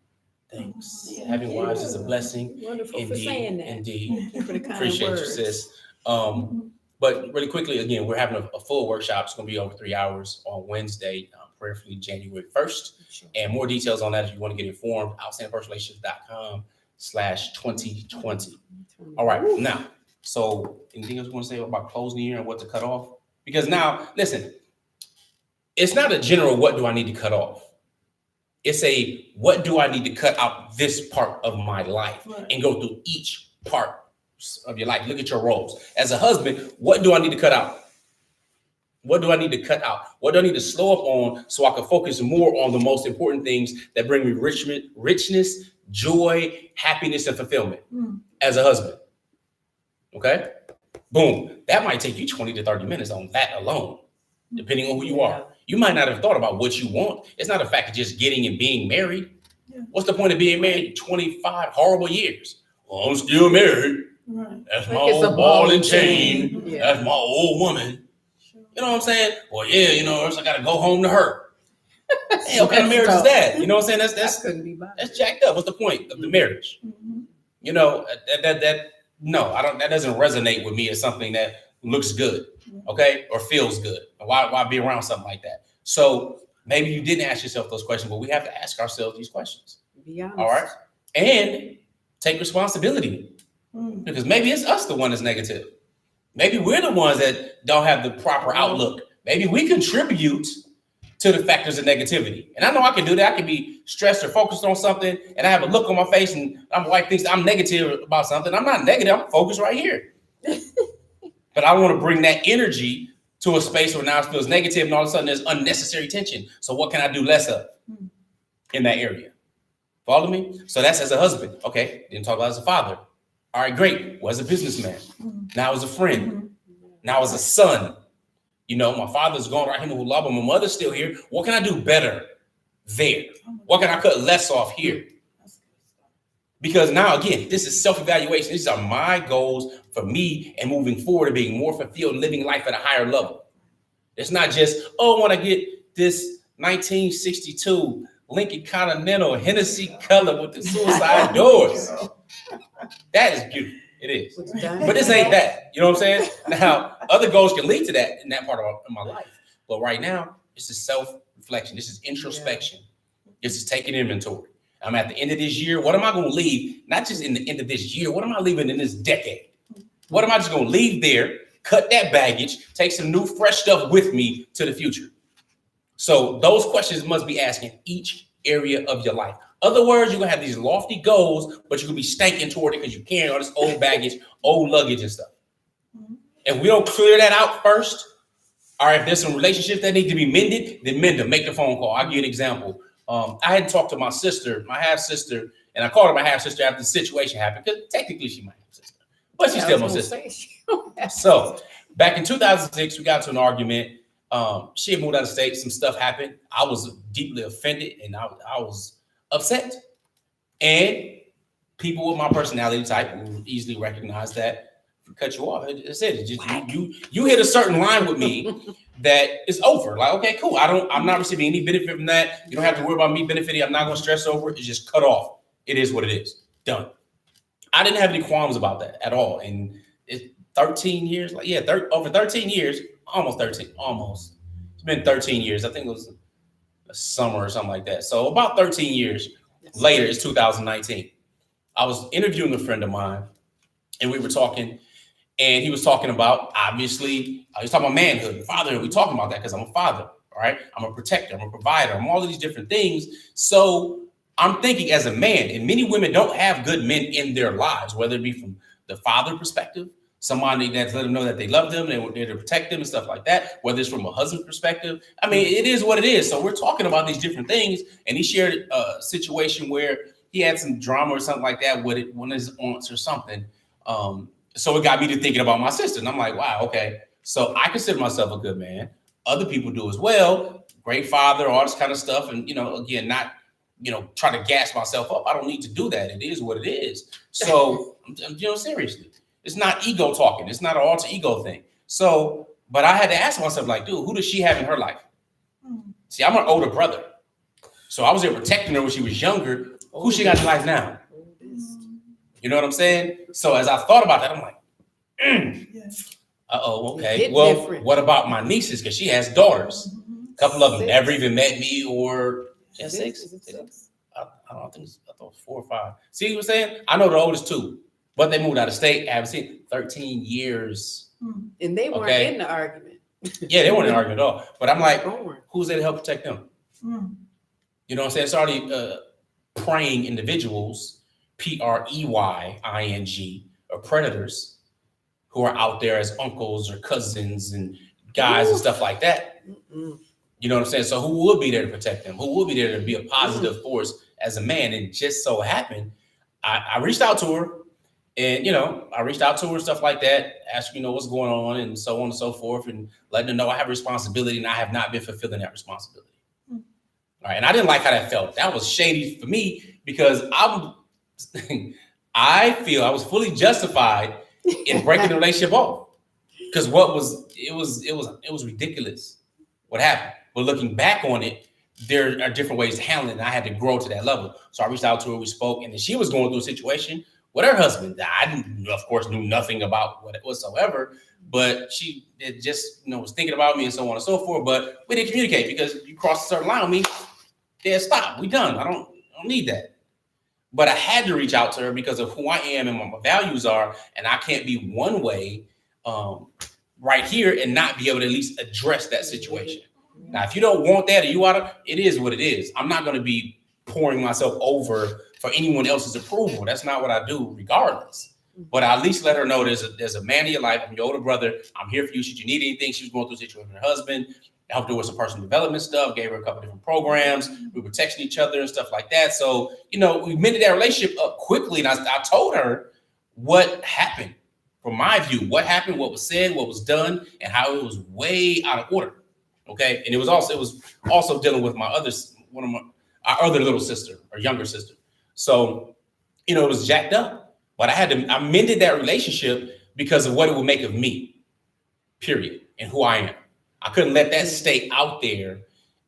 S3: Thanks.
S1: Yeah,
S3: having wives is a blessing.
S1: Wonderful
S3: Indeed,
S1: for saying that.
S3: Indeed.
S1: Thank you for the kind
S3: Appreciate
S1: words.
S3: you, sis. But really quickly, again, we're having a full workshop. It's going to be over 3 hours on Wednesday, prayerfully January 1st. And more details on that if you want to get informed, outstandingpersonrelations.com/2020. All right, now, so anything else you want to say about closing the year and what to cut off? Because now, listen, it's not a general what do I need to cut off. It's a what do I need to cut out this part of my life, and go through each part of your life. Look at your roles. As a husband, what do I need to cut out? What do I need to cut out? What do I need to slow up on so I can focus more on the most important things that bring me richness, joy, happiness, and fulfillment as a husband? Okay? Boom. That might take you 20 to 30 minutes on that alone, depending on who you are. You might not have thought about what you want. It's not a fact of just getting and being married. What's the point of being married 25 horrible years? Well, I'm still married.
S2: Right.
S3: That's my
S1: Like it's
S3: old
S1: a
S3: ball
S1: ball
S3: and
S1: and
S3: chain.
S1: chain. Yeah.
S3: That's my old woman.
S2: Sure.
S3: You know what I'm saying? Well, yeah, you know, else I gotta go home to her. Hey, what kind of marriage is
S1: tough.
S3: that? You know what I'm saying?
S1: I
S3: That's
S1: couldn't be bothered.
S3: that's jacked up. What's the point of the marriage?
S2: Mhm.
S3: You know, no, I don't. That doesn't resonate with me as something that looks good, okay, or feels good. Why be around something like that? So maybe you didn't ask yourself those questions, but we have to ask ourselves these questions.
S1: Be honest.
S3: All right, and take responsibility,
S2: Mm.
S3: because maybe it's us the one that's negative. Maybe we're the ones that don't have the proper outlook. Maybe we contribute to the factors of negativity. And I know I can do that. I can be stressed or focused on something, and I have a look on my face, and my wife thinks I'm negative about something. I'm not negative. I'm focused right here. But I want to bring that energy to a space where now it feels negative, and all of a sudden there's unnecessary tension. So what can I do less of in that area? Follow me? So that's as a husband. Okay, didn't talk about as a father. All right, great. Was a businessman. Now as a friend. Now as a son. You know, my father's gone, right? Him who love him. My mother's still here. What can I do better there? What can I cut less off here? Because now, again, this is self-evaluation. These are my goals for me and moving forward and being more fulfilled and living life at a higher level. It's not just, oh, I want to get this 1962 Lincoln Continental Hennessy color with the suicide doors. That is beautiful. It is. But this ain't that. You know what I'm saying? Now, other goals can lead to that in that part of my life. But right now, it's a self-reflection. This is introspection. This is taking inventory. I'm at the end of this year. What am I going to leave? Not just in the end of this year. What am I leaving in this decade? What am I just going to leave there, cut that baggage, take some new, fresh stuff with me to the future? So those questions must be asked in each area of your life. Other words, you're going to have these lofty goals, but you're going to be stanking toward it because you're carrying all this old baggage, old luggage and stuff. If we don't clear that out first, or if there's some relationships that need to be mended, then mend them. Make the phone call. I'll give you an example. I had talked to my sister, my half-sister, and I called her my half-sister after the situation happened, because technically she's my half-sister, but she's still my sister. So back in 2006, we got into an argument. She had moved out of state. Some stuff happened. I was deeply offended, and I was upset. And people with my personality type will easily recognize that. Cut you off. It's it. Just, you hit a certain line with me that is over. Like, okay, cool. I'm not receiving any benefit from that. You don't have to worry about me benefiting. I'm not going to stress over it. It's just cut off. It is what it is. Done. I didn't have any qualms about that at all. And it's 13 years. Like, yeah, over 13 years, almost 13. Almost. It's been 13 years. I think it was a summer or something like that. So about 13 years later, it's 2019. I was interviewing a friend of mine, and we were talking. And he was talking about, obviously, he was talking about manhood and fatherhood. We're talking about that because I'm a father, all right? I'm a protector, I'm a provider, I'm all of these different things. So I'm thinking as a man, and many women don't have good men in their lives, whether it be from the father perspective, somebody that's let them know that they love them, they're there to protect them and stuff like that, whether it's from a husband perspective. I mean, it is what it is. So we're talking about these different things. And he shared a situation where he had some drama or something like that with one of his aunts or something. So it got me to thinking about my sister. And I'm like, wow, okay. So I consider myself a good man. Other people do as well. Great father, all this kind of stuff. And, again, not, try to gas myself up. I don't need to do that. It is what it is. So, seriously, it's not ego talking. It's not an alter ego thing. So, but I had to ask myself, like, dude, who does she have in her life? See, I'm her older brother. So I was there protecting her when she was younger. Who she got in life now? You know what I'm saying? So as I thought about that, I'm like, okay. Well, what about my nieces? Because she has daughters. A couple of them never even met me, or six. I thought it was 4 or 5. See what I'm saying? I know the oldest 2, but they moved out of state. I haven't seen 13 years.
S1: And they weren't in the argument.
S3: Yeah, they weren't in the argument at all. But I'm like, who's there to help protect them? You know what I'm saying? It's already praying individuals, PREYING, or predators who are out there as uncles or cousins and guys and stuff like that. You know what I'm saying? So who will be there to protect them? Who will be there to be a positive force as a man? And just so happened, I reached out to her, and I reached out to her and stuff like that, asked her, what's going on and so on and so forth, and letting her know I have a responsibility and I have not been fulfilling that responsibility. All right, and I didn't like how that felt. That was shady for me because I feel I was fully justified in breaking the relationship off because it was ridiculous what happened. But looking back on it, there are different ways to handle it, and I had to grow to that level. So I reached out to her, we spoke, and then she was going through a situation with her husband. I, of course, knew nothing about what it whatsoever, but she just was thinking about me and so on and so forth. But we didn't communicate because you cross a certain line with me, then stop. We done. I don't need that. But I had to reach out to her because of who I am and what my values are, and I can't be one way right here and not be able to at least address that situation. Now, if you don't want that or you want to, it is what it is. I'm not going to be pouring myself over for anyone else's approval. That's not what I do, regardless. But I at least let her know there's a man in your life. I'm your older brother. I'm here for you. Should you need anything? She was going through a situation with her husband. I helped her with some personal development stuff. Gave her a couple different programs. We were texting each other and stuff like that. So, we mended that relationship up quickly. And I told her what happened from my view. What happened, what was said, what was done, and how it was way out of order. Okay, and it was also dealing with our other little sister or younger sister. So, it was jacked up. But I mended that relationship because of what it would make of me, period, and who I am. I couldn't let that stay out there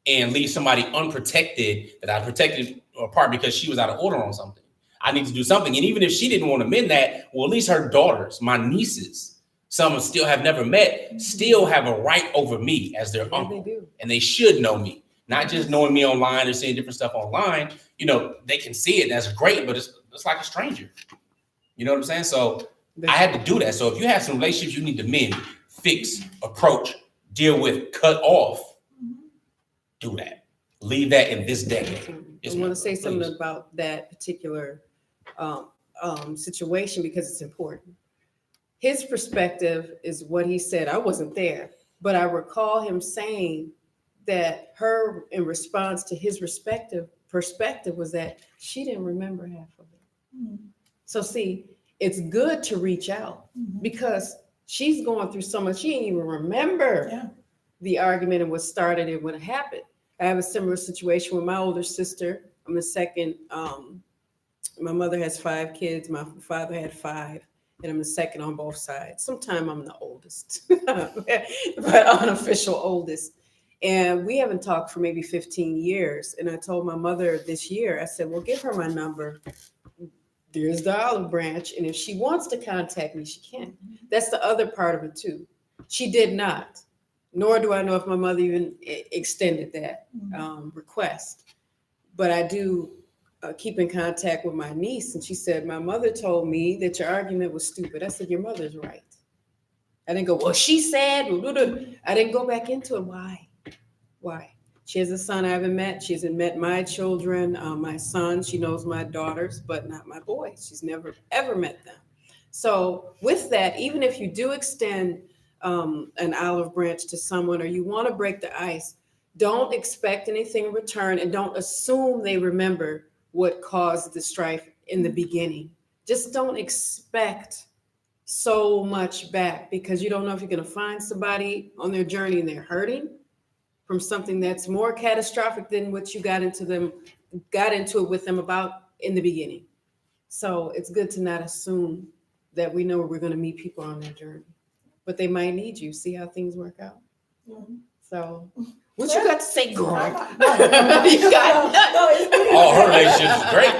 S3: and leave somebody unprotected that I protected apart because she was out of order on something. I need to do something. And even if she didn't want to mend that, well, at least her daughters, my nieces, some still have never met, still have a right over me as their uncle. They and they should know me, not just knowing me online or seeing different stuff online. They can see it. That's great, but it's like a stranger. You know what I'm saying? So I had to do that. So if you have some relationships you need to mend, fix, approach, deal with, cut off, do that. Leave that in this decade.
S1: I want to say something about that particular situation because it's important. His perspective is what he said. I wasn't there, but I recall him saying that her, in response to his perspective, was that she didn't remember half of it. Mm-hmm. So see, it's good to reach out because she's going through so much. She didn't even remember the argument and what started and what happened. I have a similar situation with my older sister. I'm the second. My mother has 5 kids. My father had 5. And I'm the second on both sides. Sometimes I'm the oldest, but unofficial oldest. And we haven't talked for maybe 15 years. And I told my mother this year, I said, well, give her my number. There's the olive branch. And if she wants to contact me, she can. That's the other part of it too. She did not, nor do I know if my mother even extended that request. But I do keep in contact with my niece, and she said, my mother told me that your argument was stupid. I said, your mother's right. I didn't go, well, she said, I didn't go back into it. Why? She has a son I haven't met. She hasn't met my children, my son. She knows my daughters, but not my boys. She's never, ever met them. So with that, even if you do extend an olive branch to someone or you want to break the ice, don't expect anything in return and don't assume they remember what caused the strife in the beginning. Just don't expect so much back because you don't know if you're going to find somebody on their journey and they're hurting from something that's more catastrophic than what you got into it with them about in the beginning. So it's good to not assume that we know we're going to meet people on their journey, but they might need you. See how things work out. Mm-hmm. So what you got to say, girl? You got nothing.
S3: Oh, her relationship is great.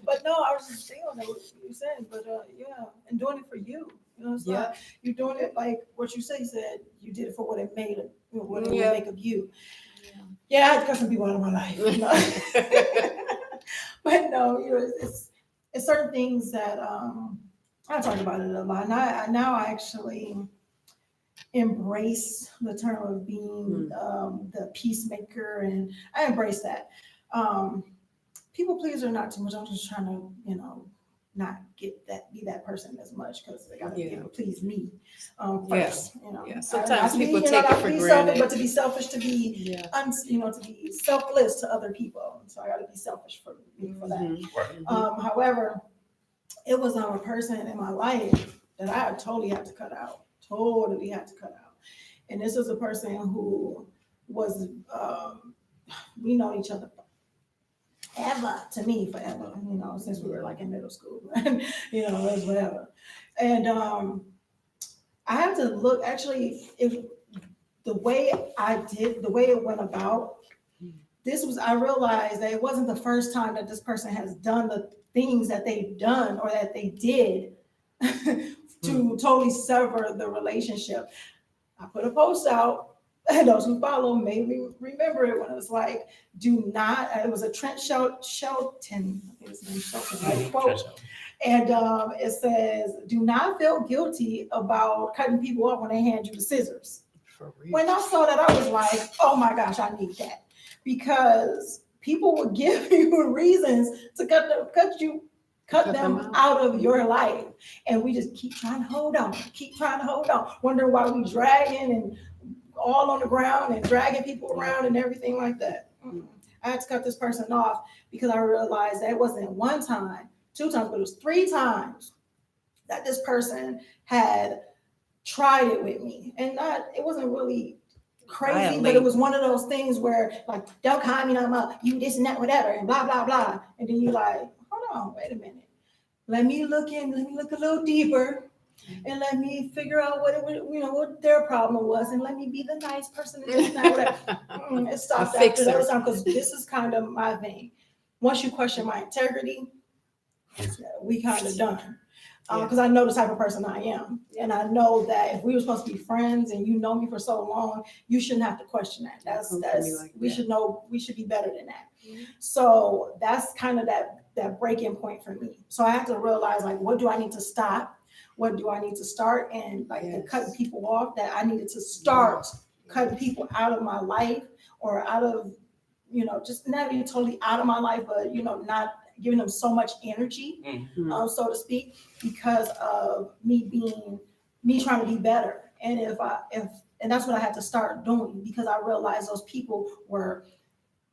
S2: But no, I was just saying what you said. But and doing it for you. It's not, you're doing it like what you said. You said you did it for what it made of, what it would make of you. Yeah, I had to cut some people out of my life. But no, it's certain things that I talk about it a lot. And I actually embrace the term of being the peacemaker, and I embrace that. People pleaser not too much. I'm just trying to, not be that person as much because they gotta be able to please me first.
S1: Sometimes people take it for granted,
S2: but to be selfish, to be to be selfless to other people. So I gotta be selfish for me for that. However, it was a person in my life that I totally had to cut out. And this was a person who was, we know each other forever, to me, forever, since we were like in middle school, it was whatever. And I have to look, actually, if the way it went about, I realized that it wasn't the first time that this person has done the things that they've done or that they did to totally sever the relationship. I put a post out, and those who follow may remember it, when it was like, it was a Trent Shelton, I think his name Shelton, quote. And it says, do not feel guilty about cutting people up when they hand you the scissors. When I saw that, I was like, oh my gosh, I need that. Because people would give you reasons to cut them out of your life. And we just keep trying to hold on, wondering why we dragging and all on the ground and dragging people around and everything like that. I had to cut this person off because I realized that it wasn't one time, 2 times, but it was 3 times that this person had tried it with me. And it wasn't really crazy, but it was one of those things where, like, don't call me no more, you this and that, whatever, and blah, blah, blah. And then you like, hold on, wait a minute. Let me look a little deeper, and let me figure out what their problem was, and let me be the nice person and this and that, whatever. It stopped after that time, because this is kind of my thing. Once you question my integrity, we kind of done. Because I know the type of person I am. And I know that if we were supposed to be friends and you know me for so long, you shouldn't have to question that. We should know, we should be better than that. Mm-hmm. So that's kind of that breaking point for me. So I have to realize, like, what do I need to stop? What do I need to start? And cutting people off, that I needed to start cutting people out of my life, or out of, just not even totally out of my life, but, not giving them so much energy, so to speak, because of me trying to be better. And and that's what I had to start doing, because I realized those people were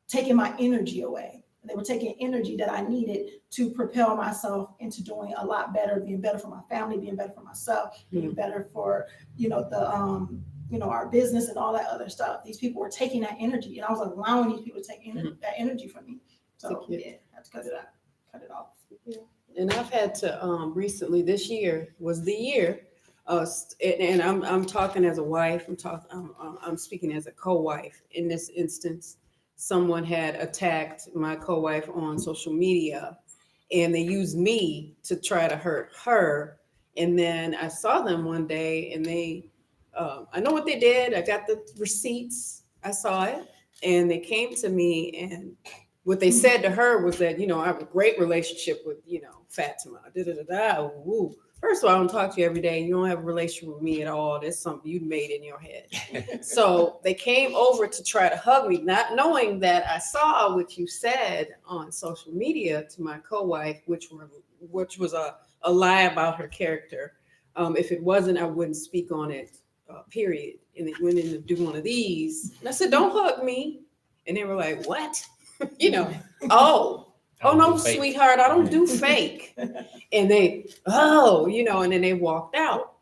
S2: taking my energy away. They were taking energy that I needed to propel myself into doing a lot better, being better for my family, being better for myself, being better for, our business and all that other stuff. These people were taking that energy, and I was allowing these people to take that energy from me. So I had to cut it off.
S1: Yeah. And I've had to recently, this year was the year, and I'm talking as a wife. I'm speaking as a co-wife in this instance. Someone had attacked my co-wife on social media, and they used me to try to hurt her. And then I saw them one day, and I know what they did. I got the receipts. I saw it, and they came to me, and what they said to her was that, I have a great relationship with, Fatimah. First of all, I don't talk to you every day. You don't have a relationship with me at all. That's something you made in your head. So they came over to try to hug me, not knowing that I saw what you said on social media to my co-wife, which was a lie about her character. If it wasn't, I wouldn't speak on it, period. And they went in to do one of these. And I said, don't hug me. And they were like, what? Oh no, sweetheart, I don't do fake. And they, and then they walked out.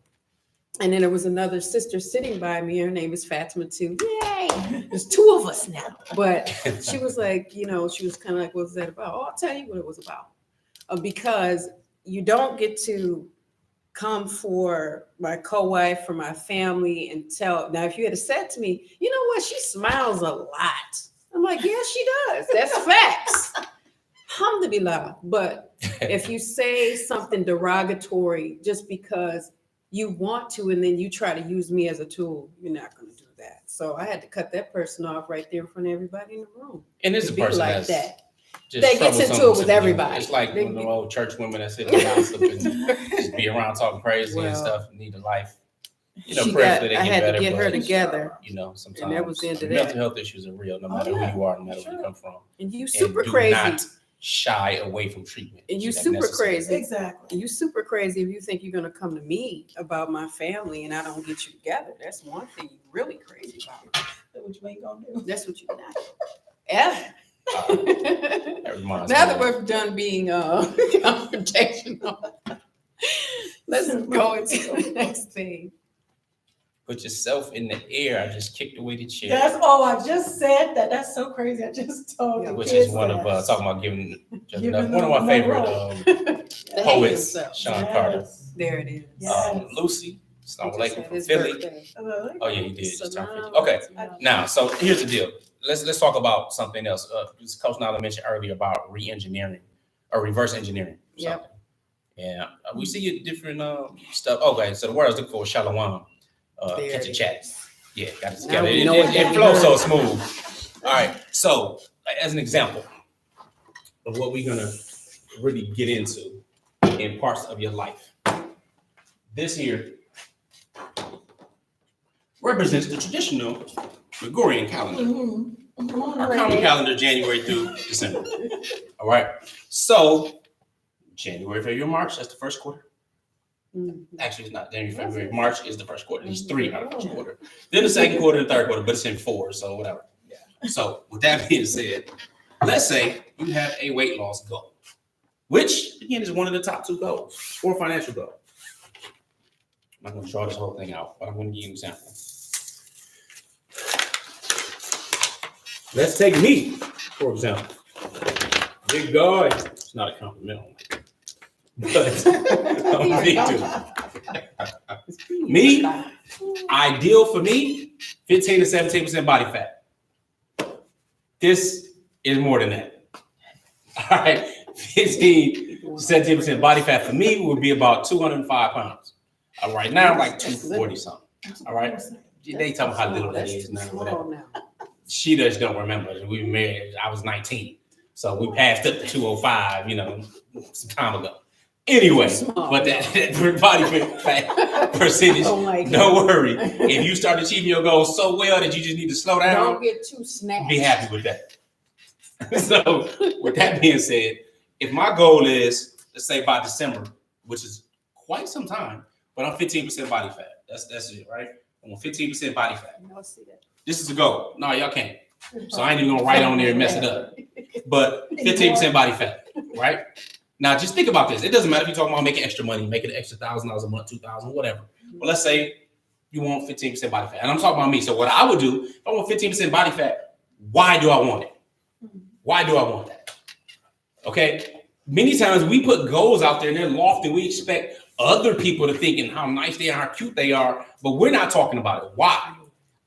S1: And then there was another sister sitting by me. Her name is Fatimah too. Yay! There's 2 of us now. But she was like, she was kind of like, what was that about? Oh, I'll tell you what it was about. Because you don't get to come for my co-wife, for my family, and tell. Now, if you had said to me, you know what, she smiles a lot. I'm like, yeah, she does. That's facts. Alhamdulillah. But if you say something derogatory just because you want to, and then you try to use me as a tool, you're not going to do that. So I had to cut that person off right there in front of everybody in the room.
S3: And it's a person
S1: like that.
S3: Just
S1: that gets into it with everybody.
S3: It's like one of the old church women that sit around and just be around talking crazy and stuff, and need a life.
S1: I had to get her together.
S3: Sometimes
S1: and that was the end of
S3: mental health issues are real, no matter who you are, no matter where you come from.
S1: And you super crazy.
S3: Not shy away from treatment.
S1: And you super crazy.
S2: Exactly.
S1: You super crazy if you think you're going to come to me about my family and I don't get you together. That's one thing you're really crazy about.
S2: That's what you ain't going to do.
S1: That's what you're not. Ever. Now that we're done being confrontational, let's go into the next thing.
S3: Put yourself in the air. I just kicked away the chair.
S2: That's all. I just said that. That's so crazy. I just told you.
S3: Which is one of talking about giving one of my favorite poets, Sean Carter.
S1: There it is.
S2: Yes.
S3: Lucy, Assalamu alaikum from
S1: His
S3: Philly.
S1: birthday.
S3: Oh yeah, he did. Just turned 50. Okay, now so here's the deal. Let's talk about something else. Coach Nyla mentioned earlier about re-engineering or reverse engineering.
S1: Yep.
S3: Yeah, we see different stuff. Okay, so the word I was looking for was shalom. Catch a chat. Yeah, got it together. It flows so smooth. All right, so as an example of what we're gonna really get into in parts of your life, this here represents the traditional Gregorian calendar. Our common calendar, January through December. All right, so January, February, March, that's the first quarter. Actually, it's not January, February. March is the first quarter. There's 3 out of the first quarter. Then the second quarter, the third quarter, but it's in 4, so whatever. So with that being said, let's say you have a weight loss goal, which again is one of the top 2 goals or financial goal. I'm not going to draw this whole thing out, but I'm going to give you an example. Let's take me, for example. Big guy. It's not a compliment. But I'm a big dude. Me, ideal for me, 15 to 17% body fat. This is more than that. All right, 15 to 17% body fat for me would be about 205 pounds. Right now, I'm like 240 something. All right, they tell me how little that is now. Whatever. She just don't remember. We were married. I was 19, so we passed up to 205. Some time ago. Anyway, but that body fat percentage, don't worry. If you start achieving your goals so well that you just need to slow down,
S1: don't get too snapped.
S3: Be happy with that. So, with that being said, if my goal is, let's say by December, which is quite some time, but I'm 15% body fat. That's it, right? I'm 15% body fat. This is the goal. No, y'all can't. So I ain't even gonna write on there and mess it up. But 15% body fat, right? Now, just think about this. It doesn't matter if you're talking about making extra money, making an extra $1,000 a month, $2,000, whatever. But let's say you want 15% body fat. And I'm talking about me. So what I would do, if I want 15% body fat, why do I want it? Why do I want that? Okay? Many times we put goals out there and they're lofty. We expect other people to think and how nice they are, how cute they are, but we're not talking about it. Why?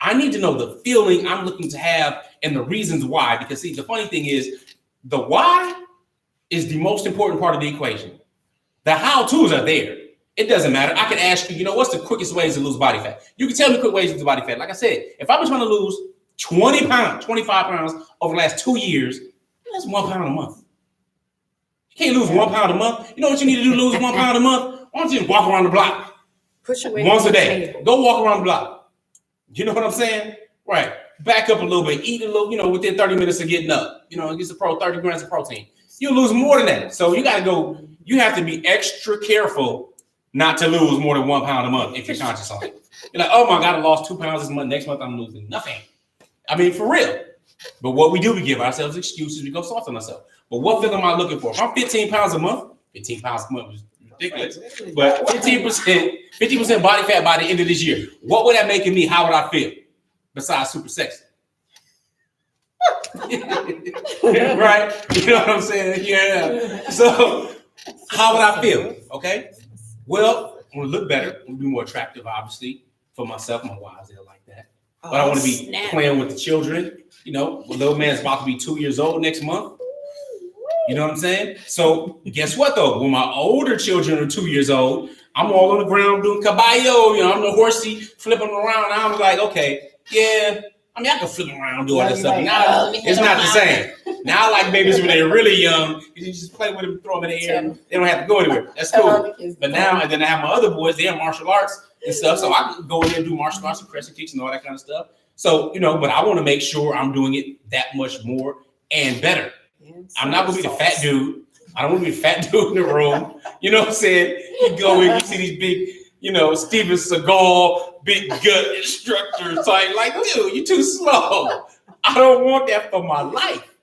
S3: I need to know the feeling I'm looking to have and the reasons why. Because see, the funny thing is the why is the most important part of the equation. The how-tos are there. It doesn't matter. I can ask you, what's the quickest ways to lose body fat? You can tell me quick ways to lose body fat. Like I said, if I've been trying to lose 20 pounds, 25 pounds over the last 2 years, that's 1 pound a month. You can't lose 1 pound a month. You know what you need to do to lose 1 pound a month? Why don't you just walk around the block?
S1: Push away
S3: once a day. Go walk around the block. You know what I'm saying? Right. Back up a little bit. Eat a little, within 30 minutes of getting up. It gets 30 grams of protein. You'll lose more than that. So you got to go. You have to be extra careful not to lose more than 1 pound a month if you're conscious on it. You're like, oh my God, I lost 2 pounds this month. Next month, I'm losing nothing. I mean, for real. But what we do, we give ourselves excuses. We go soft on ourselves. But what feeling am I looking for? If I'm 15 pounds a month, 15 pounds a month is ridiculous. But 15% body fat by the end of this year. What would that make in me? How would I feel? Besides super sexy. Right? You know what I'm saying? Yeah. So how would I feel? Okay. Well, I want to look better. I want to be more attractive, obviously, for myself. My wives, they're like that. But I want to be playing with the children. The little man's about to be 2 years old next month. You know what I'm saying? So guess what though? When my older children are 2 years old, I'm all on the ground doing caballo. I'm the horsey flipping around. I was like, okay, yeah. I mean, I can flip around, do all this stuff. Now it's not the same. Now I like babies when they're really young. You just play with them, throw them in the air. They don't have to go anywhere. That's cool. But now, and then I have my other boys. They're in martial arts and stuff. So I can go in there and do martial arts and crescent kicks and all that kind of stuff. So, but I want to make sure I'm doing it that much more and better. I'm not going to be the fat dude. I don't want to be the fat dude in the room. You know what I'm saying? You go in, you see these big, Steven Seagal, big gut instructor type. Like, dude, you're too slow. I don't want that for my life.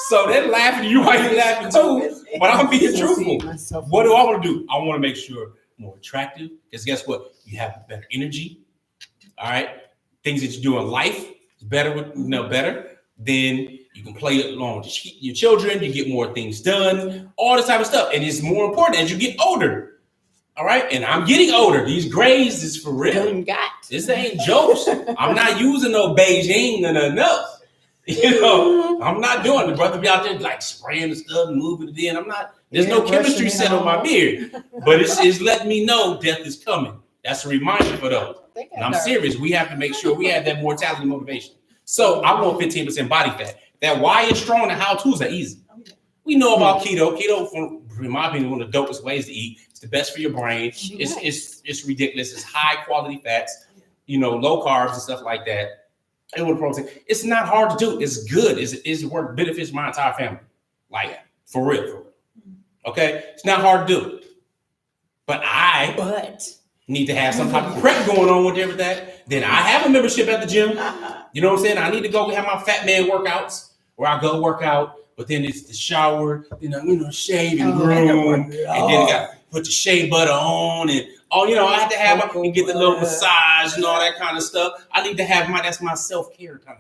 S3: So they're laughing. You might be laughing too. But I'm being truthful. What do I want to do? I want to make sure I'm more attractive. Because guess what? You have better energy. All right, things that you do in life is better with better. Then you can play along with your children. You get more things done. All this type of stuff, and it's more important as you get older. All right, and I'm getting older. These grays is for real. This ain't jokes. I'm not using no Beijing or nothing else. You know, I'm not doing it. Brother be out there like spraying the stuff and moving it in. I'm not. There's no chemistry set on my beard, but it's letting me know death is coming. That's a reminder for those. And I'm serious. We have to make sure we have that mortality motivation. So I want 15% body fat. That why is strong. The how-tos are easy. We know about keto. Keto, in my opinion, one of the dopest ways to eat. It's the best for your brain. It's ridiculous. It's high quality fats, low carbs and stuff like that. And with protein, it's not hard to do. It's good. It's work benefits my entire family. Like for real. Okay, it's not hard to do. But I need to have some type of prep going on with everything. Then I have a membership at the gym. You know what I'm saying? I need to go have my fat man workouts where I go work out. But then it's the shower, shave and groom, and then I got to put the shea butter on, and I have to have and get the little massage and all that kind of stuff. I need to have that's my self-care time.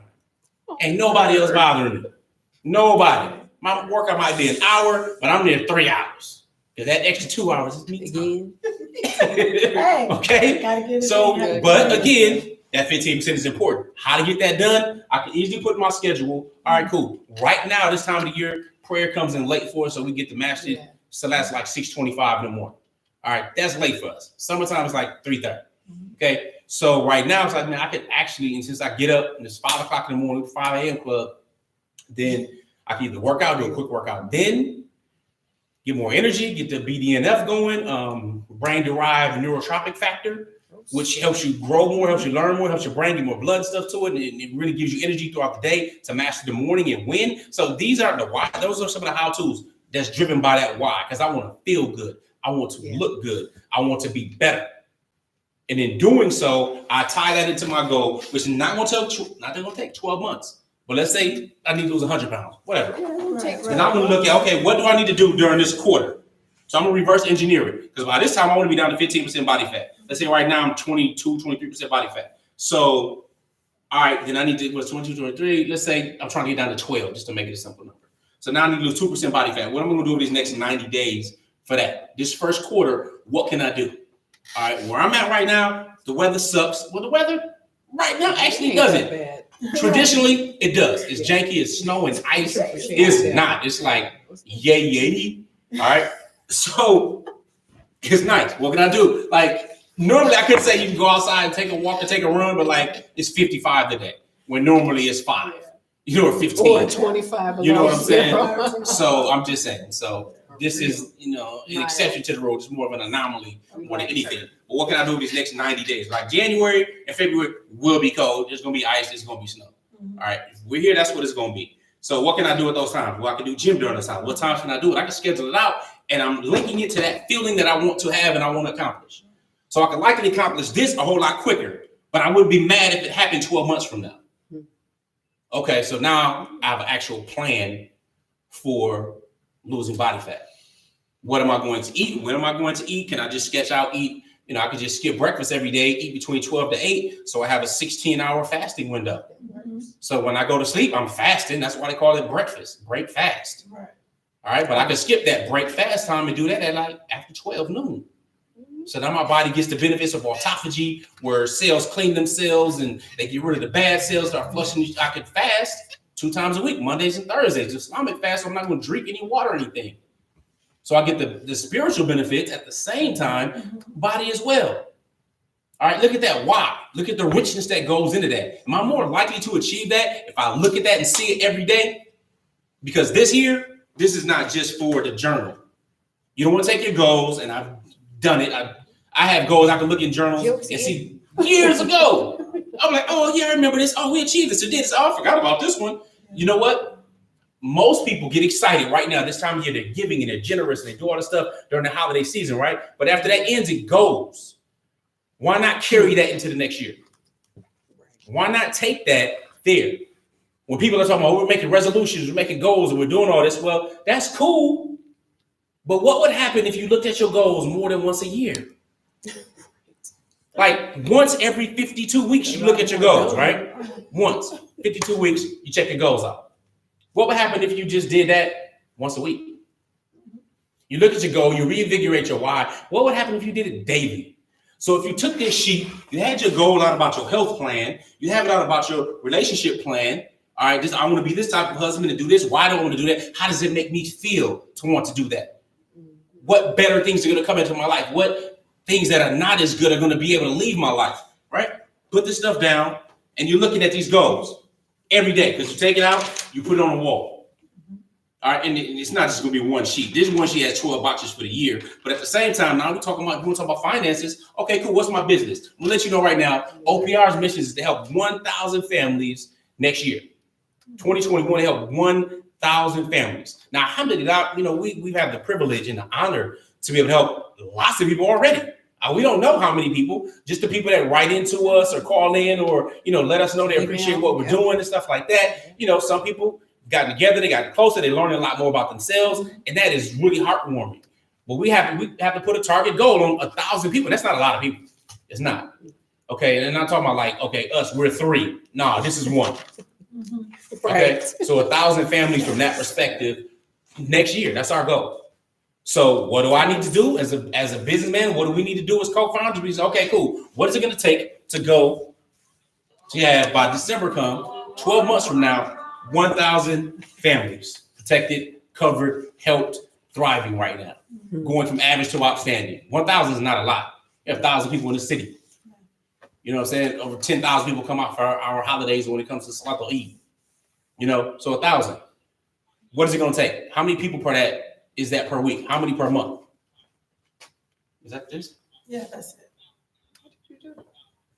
S3: Ain't nobody else bothering me. Nobody. My workout might be an hour, but I'm there 3 hours. Because that extra 2 hours is me time. Okay? So, but again, that 15% is important. How to get that done? I can easily put in my schedule. All right, cool. Right now, this time of the year, prayer comes in late for us, so we get to match it. So that's like 6:25 in the morning. All right, that's late for us. Summertime is like 3:30. Okay, so right now it's like, man, I could actually, and since I get up and it's 5 o'clock in the morning, 5 a.m. club, then I can either work out, do a quick workout, then get more energy, get the BDNF going, brain-derived neurotropic factor, which helps you grow more, helps you learn more, helps your brain get more blood stuff to it, and it really gives you energy throughout the day to master the morning and win. So these are the why. Those are some of the how-tos that's driven by that why, because I want to feel good. I want to look good. I want to be better. And in doing so, I tie that into my goal, which is not going to take 12 months. But let's say I need to lose 100 pounds, whatever. And I'm going to look at, okay, what do I need to do during this quarter? So I'm going to reverse engineer it, because by this time I want to be down to 15% body fat. Let's say right now I'm 22, 23% body fat. So, all right, then I need to, 22, 23. Let's say I'm trying to get down to 12, just to make it a simple number. So now I need to lose 2% body fat. What am I going to do over these next 90 days for that? This first quarter, what can I do? All right, where I'm at right now, the weather sucks. Well, the weather right now actually doesn't. Traditionally, it does. It's janky, it's snow and ice. It's not. It's like, yay. All right. So it's nice. What can I do? Like, normally I could say you can go outside and take a walk or take a run, but like it's 55 today, when normally it's 5. Or 15.
S1: Or 25.
S3: You know what I'm saying? So I'm just saying. So this is, an exception to the rule. It's more of an anomaly more than anything. But what can I do these next 90 days? Like January and February will be cold. There's going to be ice. There's going to be snow. All right. If we're here, that's what it's going to be. So what can I do at those times? Well, I can do gym during this time. What times can I do it? I can schedule it out, and I'm linking it to that feeling that I want to have and I want to accomplish. So I can likely accomplish this a whole lot quicker, but I wouldn't be mad if it happened 12 months from now. Okay, so now I have an actual plan for losing body fat. What am I going to eat? When am I going to eat? Can I just sketch out, eat? I could just skip breakfast every day, eat between 12 to 8. So I have a 16-hour fasting window. So when I go to sleep, I'm fasting. That's why they call it breakfast, break fast. Right. All right, but I can skip that break fast time and do that at like after 12 noon. So now my body gets the benefits of autophagy, where cells clean themselves and they get rid of the bad cells, start flushing. I could fast 2 times a week, Mondays and Thursdays. Islamic fast, so I'm not going to drink any water or anything. So I get the spiritual benefits at the same time, body as well. All right, look at that. Why? Look at the richness that goes into that. Am I more likely to achieve that if I look at that and see it every day? Because this is not just for the journal. You don't want to take your goals, and I've done it. I have goals. I can look in journals and see years ago. I'm like, oh, yeah, I remember this. Oh, we achieved this or did this. Oh, I forgot about this one. You know what? Most people get excited right now. This time of year, they're giving and they're generous and they do all this stuff during the holiday season, right? But after that ends, it goes. Why not carry that into the next year? Why not take that there? When people are talking about, we're making resolutions, we're making goals, and we're doing all this, well, that's cool. But what would happen if you looked at your goals more than once a year? Like once every 52 weeks, you look at your goals, right? Once, 52 weeks, you check your goals out. What would happen if you just did that once a week? You look at your goal, you reinvigorate your why. What would happen if you did it daily? So if you took this sheet, you had your goal out about your health plan, you have it out about your relationship plan. All right, I want to be this type of husband and do this. Why do I want to do that? How does it make me feel to want to do that? What better things are going to come into my life? What things that are not as good are going to be able to leave my life, right? Put this stuff down, and you're looking at these goals every day because you take it out, you put it on the wall. All right, and it's not just going to be one sheet. This one sheet has 12 boxes for the year, but at the same time, now we want to talk about finances. Okay, cool. What's my business? I'm going to let you know right now, OPR's mission is to help 1,000 families next year. 2020, we want to help 1,000 families. Now, alhamdulillah, we've had the privilege and the honor to be able to help lots of people already. We don't know how many people, just the people that write into us or call in or, let us know they appreciate what we're doing and stuff like that. Some people got together, they got closer, they learned a lot more about themselves, and that is really heartwarming. But we have to put a target goal on 1,000 people. That's not a lot of people. It's not. Okay, and I'm not talking about us, we're 3. No, this is 1. Okay,
S1: Right.
S3: so 1,000 families from that perspective next year. That's our goal. So what do I need to do as a businessman? What do we need to do as co-founders? We say, okay, cool. What is it going to take to go to have by December 12 months from now, 1,000 families protected, covered, helped, thriving right now, going from average to outstanding. 1,000 is not a lot. You have 1,000 people in the city. You know what I'm saying? Over 10,000 people come out for our holidays when it comes to Salat al-Eid. So 1,000. What is it going to take? How many people is that per week? How many per month? Is that this?
S2: Yeah, that's it.
S1: What did you do?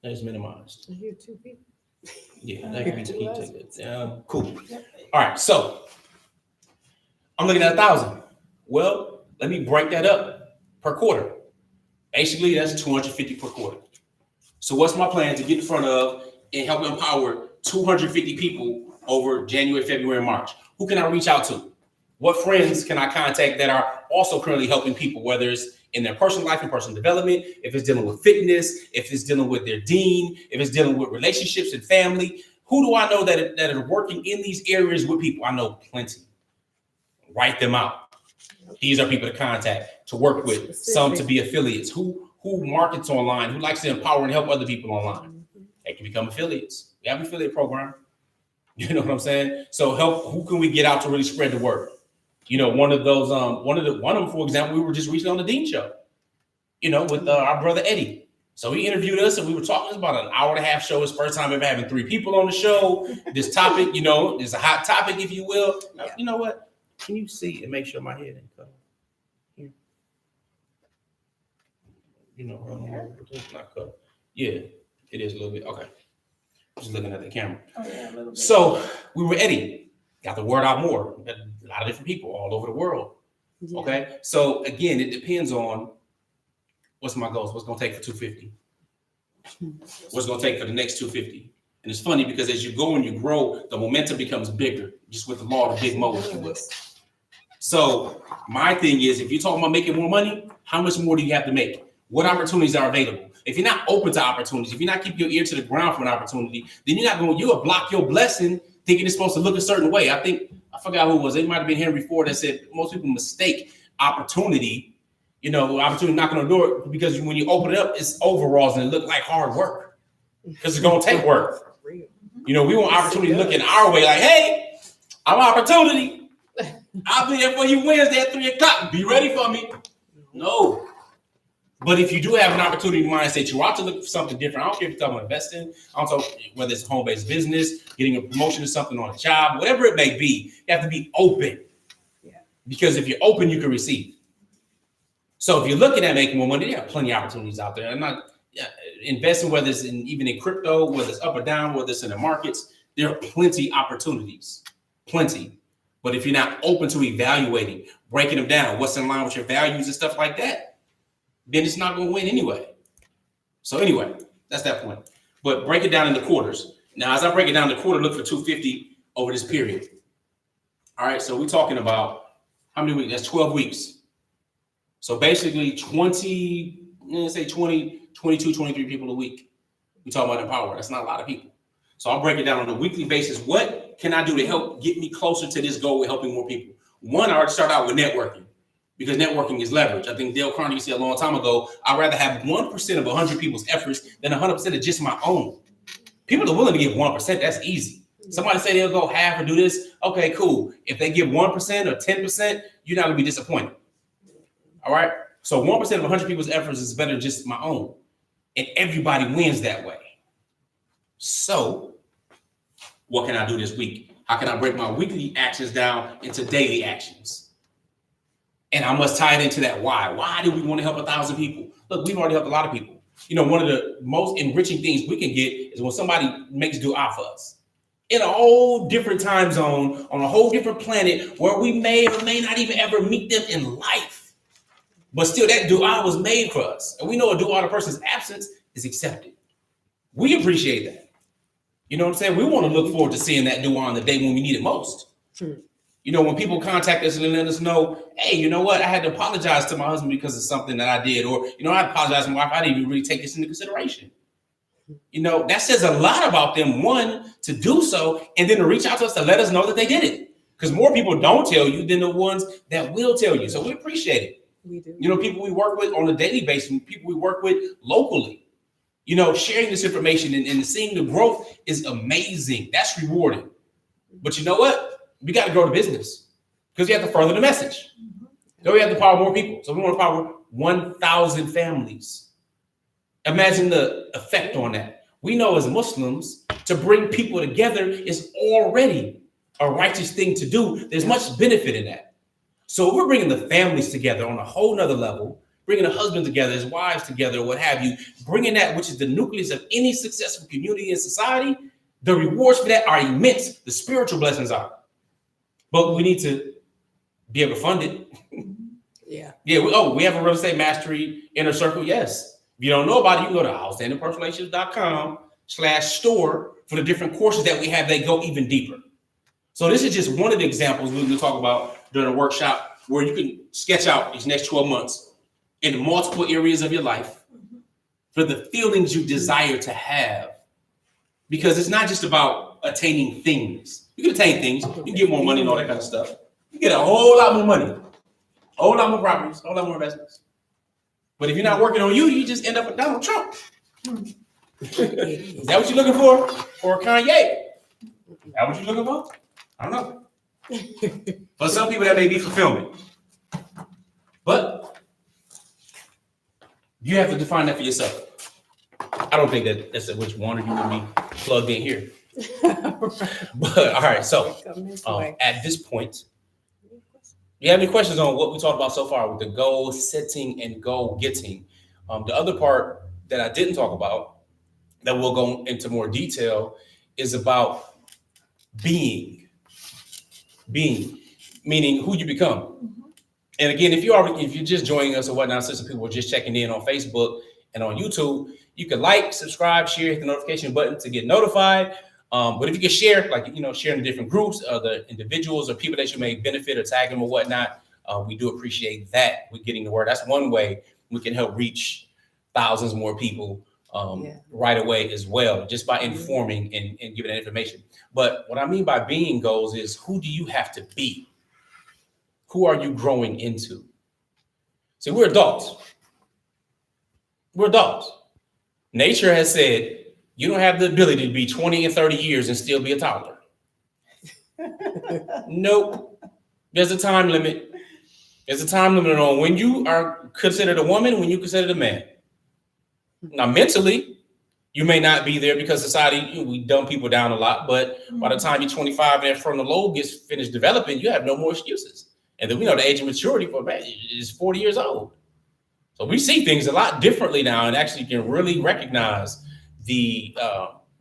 S3: That is minimized.
S1: You 2 people.
S3: Yeah, that can be
S1: Two
S3: take it down. Cool.
S2: Yep.
S3: All right, so I'm looking at 1,000. Well, let me break that up per quarter. Basically, that's 250 per quarter. So what's my plan to get in front of and help empower 250 people over January, February, March? Who can I reach out to? What friends can I contact that are also currently helping people, whether it's in their personal life and personal development, if it's dealing with fitness, if it's dealing with their dean, if it's dealing with relationships and family? Who do I know that are working in these areas with people? I know plenty. Write them out. These are people to contact, to work with, some to be affiliates. Who markets online, who likes to empower and help other people online. They can become affiliates. We have an affiliate program. You know what I'm saying? So who can we get out to really spread the word? One of those, one of them, for example, we were just recently on the Dean show, with our brother Eddie. So he interviewed us and we were talking about an hour and a half show. It's first time ever having 3 people on the show. This topic, is a hot topic, if you will. Now, you know what? Can you see and make sure my head ain't cut off? Here. It's not cut. Yeah, it is a little bit. Okay. Just looking at the camera.
S2: Oh, yeah, a little bit.
S3: So we were Eddie. Got the word out more. A lot of different people all over the world.
S1: Yeah.
S3: Okay. So again, it depends on what's my goals. What's going to take for 250? What's going to take for the next 250? And it's funny because as you go and you grow, the momentum becomes bigger, just with the law of the big mo, if you will. So my thing is, if you're talking about making more money, how much more do you have to make? What opportunities are available? If you're not open to opportunities, if you're not keeping your ear to the ground for an opportunity, then you'll block your blessing thinking it's supposed to look a certain way. I forgot who it was. It might have been Henry Ford that said most people mistake opportunity, opportunity knocking on the door, because when you open it up, it's overalls and it look like hard work because it's going to take work. We want opportunity looking our way like, hey, I'm opportunity. I'll be there for you Wednesday at 3:00. Be ready for me. No. But if you do have an opportunity mindset, you're out to look for something different. I don't care if you're talking about investing. I don't talk whether it's a home-based business, getting a promotion or something on a job, whatever it may be, you have to be open. Yeah. Because if you're open, you can receive. So if you're looking at making more money, there are plenty of opportunities out there. I'm not investing, whether it's even in crypto, whether it's up or down, whether it's in the markets, there are plenty opportunities. Plenty. But if you're not open to evaluating, breaking them down, what's in line with your values and stuff like that, then it's not going to win anyway. So anyway, that's that point. But break it down into quarters. Now, as I break it down to quarter, look for 250 over this period. All right, so we're talking about how many weeks? That's 12 weeks. So basically 20 22, 23 people a week. We talk about empower. That's not a lot of people. So I'll break it down on a weekly basis. What can I do to help get me closer to this goal with helping more people? One, I already start out with networking because networking is leverage. I think Dale Carnegie said a long time ago, I'd rather have 1% of 100 people's efforts than 100% of just my own. People are willing to give 1%. That's easy. Somebody say they'll go half or do this. Okay, cool. If they give 1% or 10%, you're not going to be disappointed. All right. So 1% of 100 people's efforts is better than just my own. And everybody wins that way. So what can I do this week? How can I break my weekly actions down into daily actions? And I must tie it into that why. Why do we want to help 1,000 people? Look, we've already helped a lot of people. You know, one of the most enriching things we can get is when somebody makes dua for us. In a whole different time zone, on a whole different planet, where we may or may not even ever meet them in life. But still, that dua was made for us. And we know a dua in a person's absence is accepted. We appreciate that. You know what I'm saying? We want to look forward to seeing that dua on the day when we need it most. You know, when people contact us and let us know, hey, you know what? I had to apologize to my husband because of something that I did. Or, you know, I apologize to my wife. I didn't even really take this into consideration. You know, that says a lot about them, one, to do so, and then to reach out to us to let us know that they did it. Because more people don't tell you than the ones that will tell you. So we appreciate it.
S1: We do.
S3: You know, people we work with on a daily basis, people we work with locally, you know, sharing this information and seeing the growth is amazing. That's rewarding. But you know what? We got to grow the business because we have to further the message. So we have to power more people. So we want to power 1,000 families. Imagine the effect on that. We know as Muslims, to bring people together is already a righteous thing to do. There's much benefit in that. So we're bringing the families together on a whole nother level, bringing the husband together, his wives together, what have you, bringing that, which is the nucleus of any successful community and society. The rewards for that are immense. The spiritual blessings are. But we need to be able to fund it.
S1: Yeah.
S3: Yeah. We have a real estate mastery inner circle. Yes. If you don't know about it, you can go to outstandingpersonrelations.com/store for the different courses that we have that go even deeper. So this is just one of the examples we're going to talk about during a workshop where you can sketch out these next 12 months in multiple areas of your life for the feelings you desire to have. Because it's not just about attaining things. You can attain things. You can get more money and all that kind of stuff. You get a whole lot more money, a whole lot more properties, a whole lot more investments. But if you're not working on you, you just end up with Donald Trump. Is that what you're looking for? Or Kanye? Is that what you're looking for? I don't know. For some people, that may be fulfillment. But you have to define that for yourself. I don't think that's which one of you would be plugged in here. But all right, so at this point, you have any questions on what we talked about so far with the goal setting and goal getting? The other part that I didn't talk about that we'll go into more detail is about being, meaning who you become. And again, if you're just joining us or whatnot, since some people are just checking in on Facebook and on YouTube, you can like, subscribe, share, hit the notification button to get notified. But if you can share, share in different groups, the individuals or people that you may benefit or tag them or whatnot, we do appreciate that with getting the word. That's one way we can help reach thousands more people right away as well, just by informing and giving that information. But what I mean by being goals is, who do you have to be? Who are you growing into? See, we're adults. We're adults. Nature has said, you don't have the ability to be 20 and 30 years and still be a toddler. Nope. There's a time limit. There's a time limit on when you are considered a woman, when you considered a man. Now, mentally, you may not be there because society, we dumb people down a lot. But by the time you're 25 and that frontal lobe gets finished developing, you have no more excuses. And then we know the age of maturity for a man is 40 years old. So we see things a lot differently now and actually can really recognize the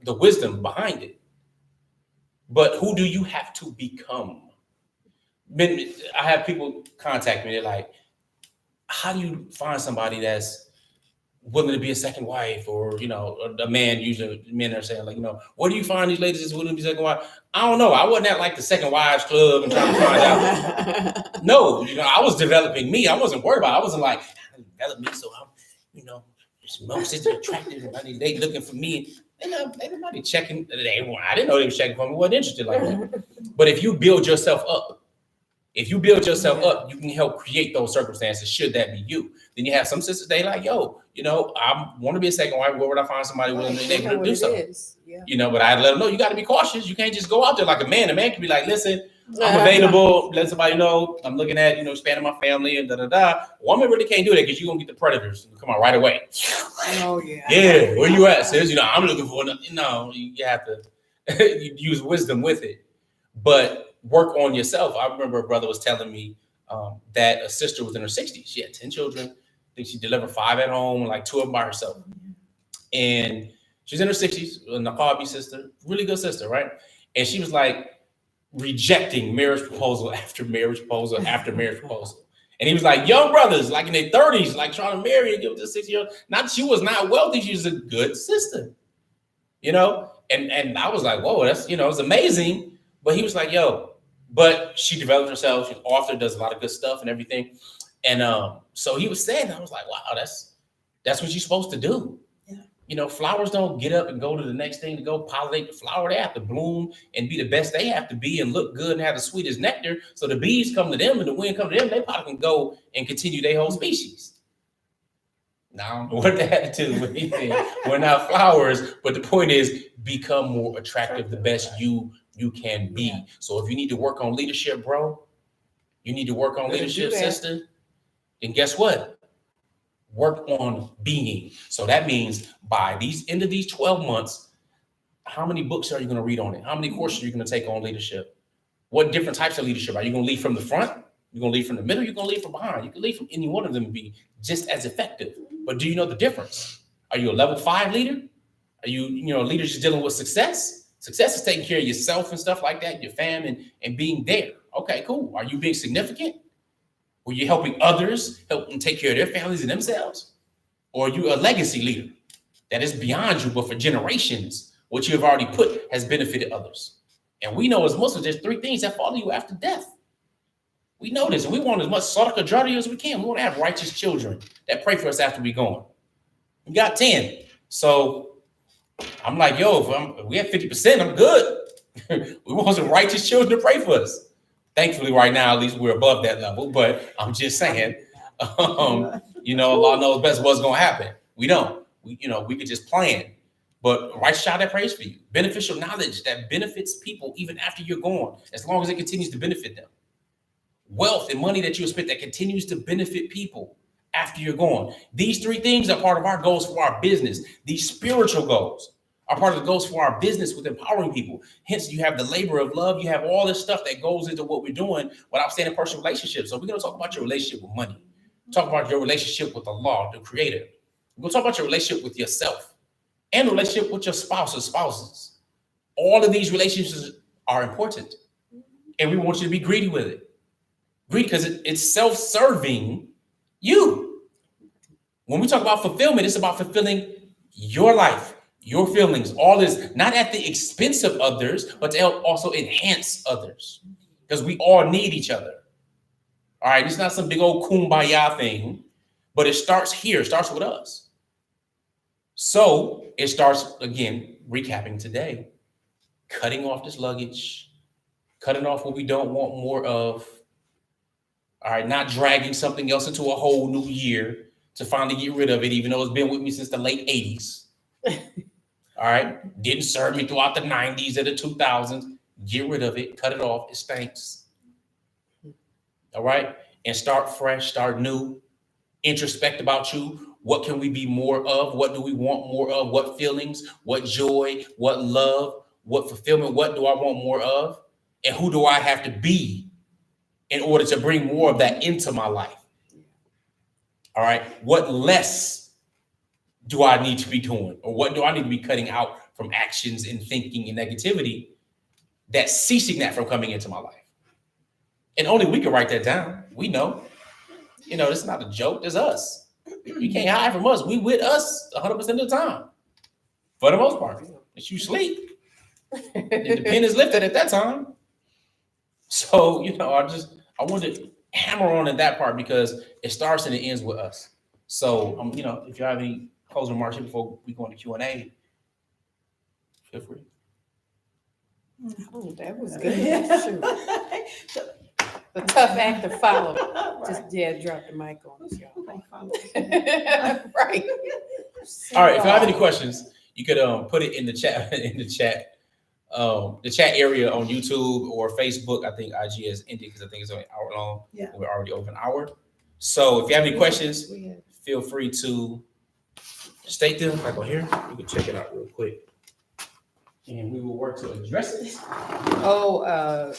S3: wisdom behind it. But who do you have to become? I have people contact me. They're like, how do you find somebody that's willing to be a second wife? Or, a man, usually men are saying, where do you find these ladies that's willing to be second wife? I don't know. I wasn't at like the second wives club and trying to find out. No, I was developing me. I wasn't worried about it. I wasn't like, develop me so I'm, Most attractive. They looking for me. They nobody checking. I didn't know they was checking for me. Wasn't interested like that. But if you build yourself up, you can help create those circumstances. Should that be you? Then you have some sisters. They like, yo, I want to be a second wife. Where would I find somebody willing to do something? Yeah. But I let them know you got to be cautious. You can't just go out there like a man. A man can be like, listen, I'm available. Let somebody know I'm looking at, expanding my family and A woman really can't do that because you're gonna get the predators. Come on, right away.
S1: Oh yeah.
S3: Yeah, where you at, sis? I'm looking for you have to use wisdom with it, but work on yourself. I remember a brother was telling me that a sister was in her 60s. She had 10 children. I think she delivered 5 at home and like 2 of them by herself. And she's in her 60s, a Naqabi sister, really good sister, right? And she was like rejecting marriage proposal after marriage proposal after marriage proposal. And he was like, young brothers, like in their 30s, like trying to marry and give this 60-year-old. Not she was not wealthy, she was a good sister, And I was like, whoa, that's it's amazing. But he was like, yo, but she developed herself. She's an author, does a lot of good stuff and everything. And so he was saying, I was like, wow, that's what you're supposed to do. Flowers don't get up and go to the next thing to go pollinate the flower. They have to bloom and be the best they have to be and look good and have the sweetest nectar. So the bees come to them and the wind come to them. They probably can go and continue their whole species. Now, I don't know what that had to do with anything. We're not flowers, but the point is become more attractive, the best you can be. Yeah. So if you need to work on leadership, bro, you need to work on leadership, sister, then guess what? Work on being. So that means by the end of these 12 months, how many books are you going to read on it? How many courses are you going to take on leadership? What different types of leadership? Are you going to lead from the front? You're going to lead from the middle? You're going to lead from behind? You can lead from any one of them and be just as effective. But do you know the difference? Are you a level 5 leader? Are you, leaders just dealing with success? Success is taking care of yourself and stuff like that, your fam and being there. Okay, cool. Are you being significant? Were you helping others, help them take care of their families and themselves? Or are you a legacy leader that is beyond you, but for generations, what you have already put has benefited others? And we know as Muslims, there's 3 things that follow you after death. We know this, and we want as much sadaqah jariyah as we can. We want to have righteous children that pray for us after we gone. We got 10. So I'm like, yo, if we have 50%, I'm good. We want some righteous children to pray for us. Thankfully, right now, at least we're above that level. But I'm just saying, Allah knows best what's going to happen. We don't. We could just plan. But righteous child that prays for you. Beneficial knowledge that benefits people even after you're gone, as long as it continues to benefit them. Wealth and money that you spent that continues to benefit people after you're gone. These 3 things are part of our goals for our business. These spiritual goals are part of the goals for our business with empowering people. Hence, you have the labor of love. You have all this stuff that goes into what we're doing with outstanding personal relationships. So we're going to talk about your relationship with money. Talk about your relationship with Allah, the creator. We're going to talk about your relationship with yourself and the relationship with your spouse or spouses. All of these relationships are important. And we want you to be greedy with it. Greedy because it's self-serving you. When we talk about fulfillment, it's about fulfilling your life. Your feelings, all this, not at the expense of others, but to help also enhance others. Because we all need each other. All right, it's not some big old kumbaya thing, but it starts here, it starts with us. So it starts, again, recapping today, cutting off this luggage, cutting off what we don't want more of. All right, not dragging something else into a whole new year to finally get rid of it, even though it's been with me since the late 80s. All right, didn't serve me throughout the 90s and the 2000s. Get rid of it, cut it off. It stinks. All right, and start fresh, start new. Introspect about you. What can we be more of? What do we want more of? What feelings? What joy? What love? What fulfillment? What do I want more of? And who do I have to be in order to bring more of that into my life? All right, what less do I need to be doing? Or what do I need to be cutting out from actions and thinking and negativity that's ceasing that from coming into my life? And only we can write that down. We know. It's not a joke. It's us. You can't hide from us. We with us 100% of the time. For the most part. If you sleep, the pen is lifted at that time. So, I wanted to hammer on in that part because it starts and it ends with us. So, if you have any closing remarks here before we go into Q&A, feel free.
S1: Oh, that was good. Shoot. A tough act to follow. Just drop the mic on us, y'all. Right.
S3: All right. If you have any questions, you could put it in the chat the chat area on YouTube or Facebook. I think IG has ended because I think it's only an hour long.
S2: Yeah.
S3: We're already over an hour. So if you have any questions, feel free to state them. Like on here, you can check it out real quick, and we will work to address it.
S1: Oh,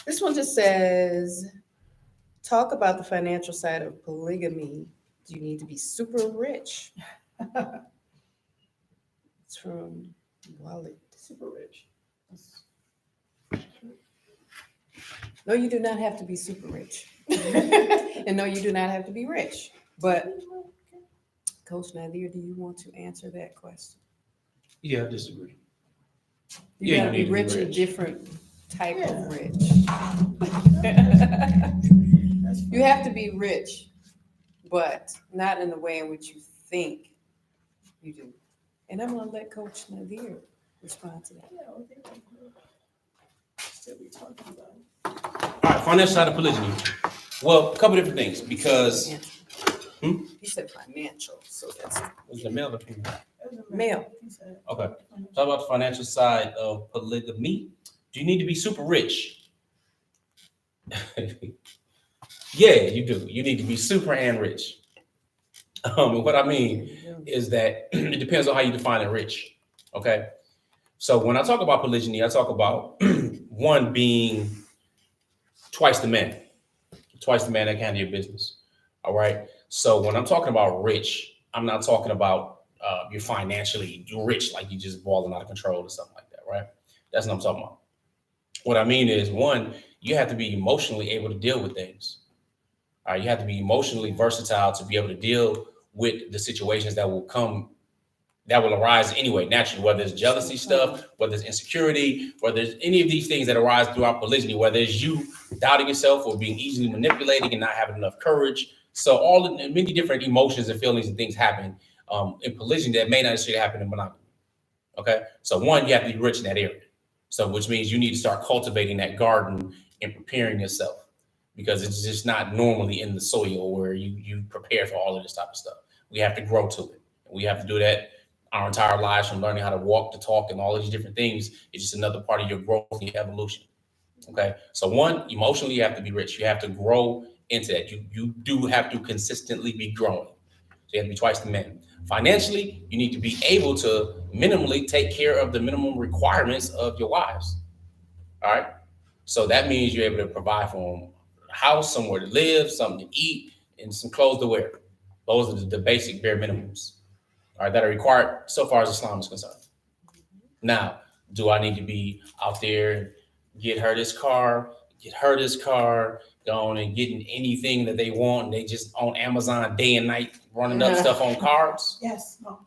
S1: this one just says, talk about the financial side of polygamy. Do you need to be super rich? It's from Wallet.
S2: Super rich.
S1: No, you do not have to be super rich. And no, you do not have to be rich. But Coach Nazir, do you want to answer that question?
S3: Yeah, I disagree.
S1: You
S3: Yeah,
S1: gotta
S3: you
S1: be
S3: need to be
S1: rich, a
S3: rich.
S1: different type
S2: Yeah.
S1: of rich. You have to be rich, but not in the way in which you think you do. And I'm gonna let Coach Nazir respond to that.
S2: Yeah, I think still be talking about it.
S3: All right, financial side of polygyny. Well, a couple different things because
S1: He said financial, so that's
S3: was the male or female?
S2: That was a
S1: Male.
S2: He said.
S3: Okay. Talk about the financial side of polygamy. Do you need to be super rich? Yeah, you do. You need to be super and rich. What I mean is that it depends on how you define it rich. Okay. So when I talk about polygyny, I talk about one being twice the man that can handle your business. All right. So when I'm talking about rich, I'm not talking about you're financially rich, like you just balling out of control or something like that. Right. That's what I'm talking about. What I mean is, one, you have to be emotionally able to deal with things. All right. You have to be emotionally versatile to be able to deal with the situations that will arise anyway, naturally, whether it's jealousy stuff, whether it's insecurity, whether it's any of these things that arise throughout polygyny, whether it's you doubting yourself or being easily manipulated and not having enough courage. So all the many different emotions and feelings and things happen in polygyny that may not necessarily happen in monogamy. Okay. So one, you have to be rich in that area. So which means you need to start cultivating that garden and preparing yourself, because it's just not normally in the soil where you prepare for all of this type of stuff. We have to grow to it. We have to do that our entire lives, from learning how to walk, to talk, and all of these different things. It's just another part of your growth and your evolution. Okay. So one, emotionally, you have to be rich. You have to grow into that. You do have to consistently be growing. So you have to be twice the man. Financially, you need to be able to minimally take care of the minimum requirements of your wives. All right. So that means you're able to provide for them a house, somewhere to live, something to eat, and some clothes to wear. Those are the basic bare minimums, all right, that are required so far as Islam is concerned. Now, do I need to be out there, get her this car, going and getting anything that they want, and they just on Amazon day and night running up stuff on cars?
S2: Yes. No.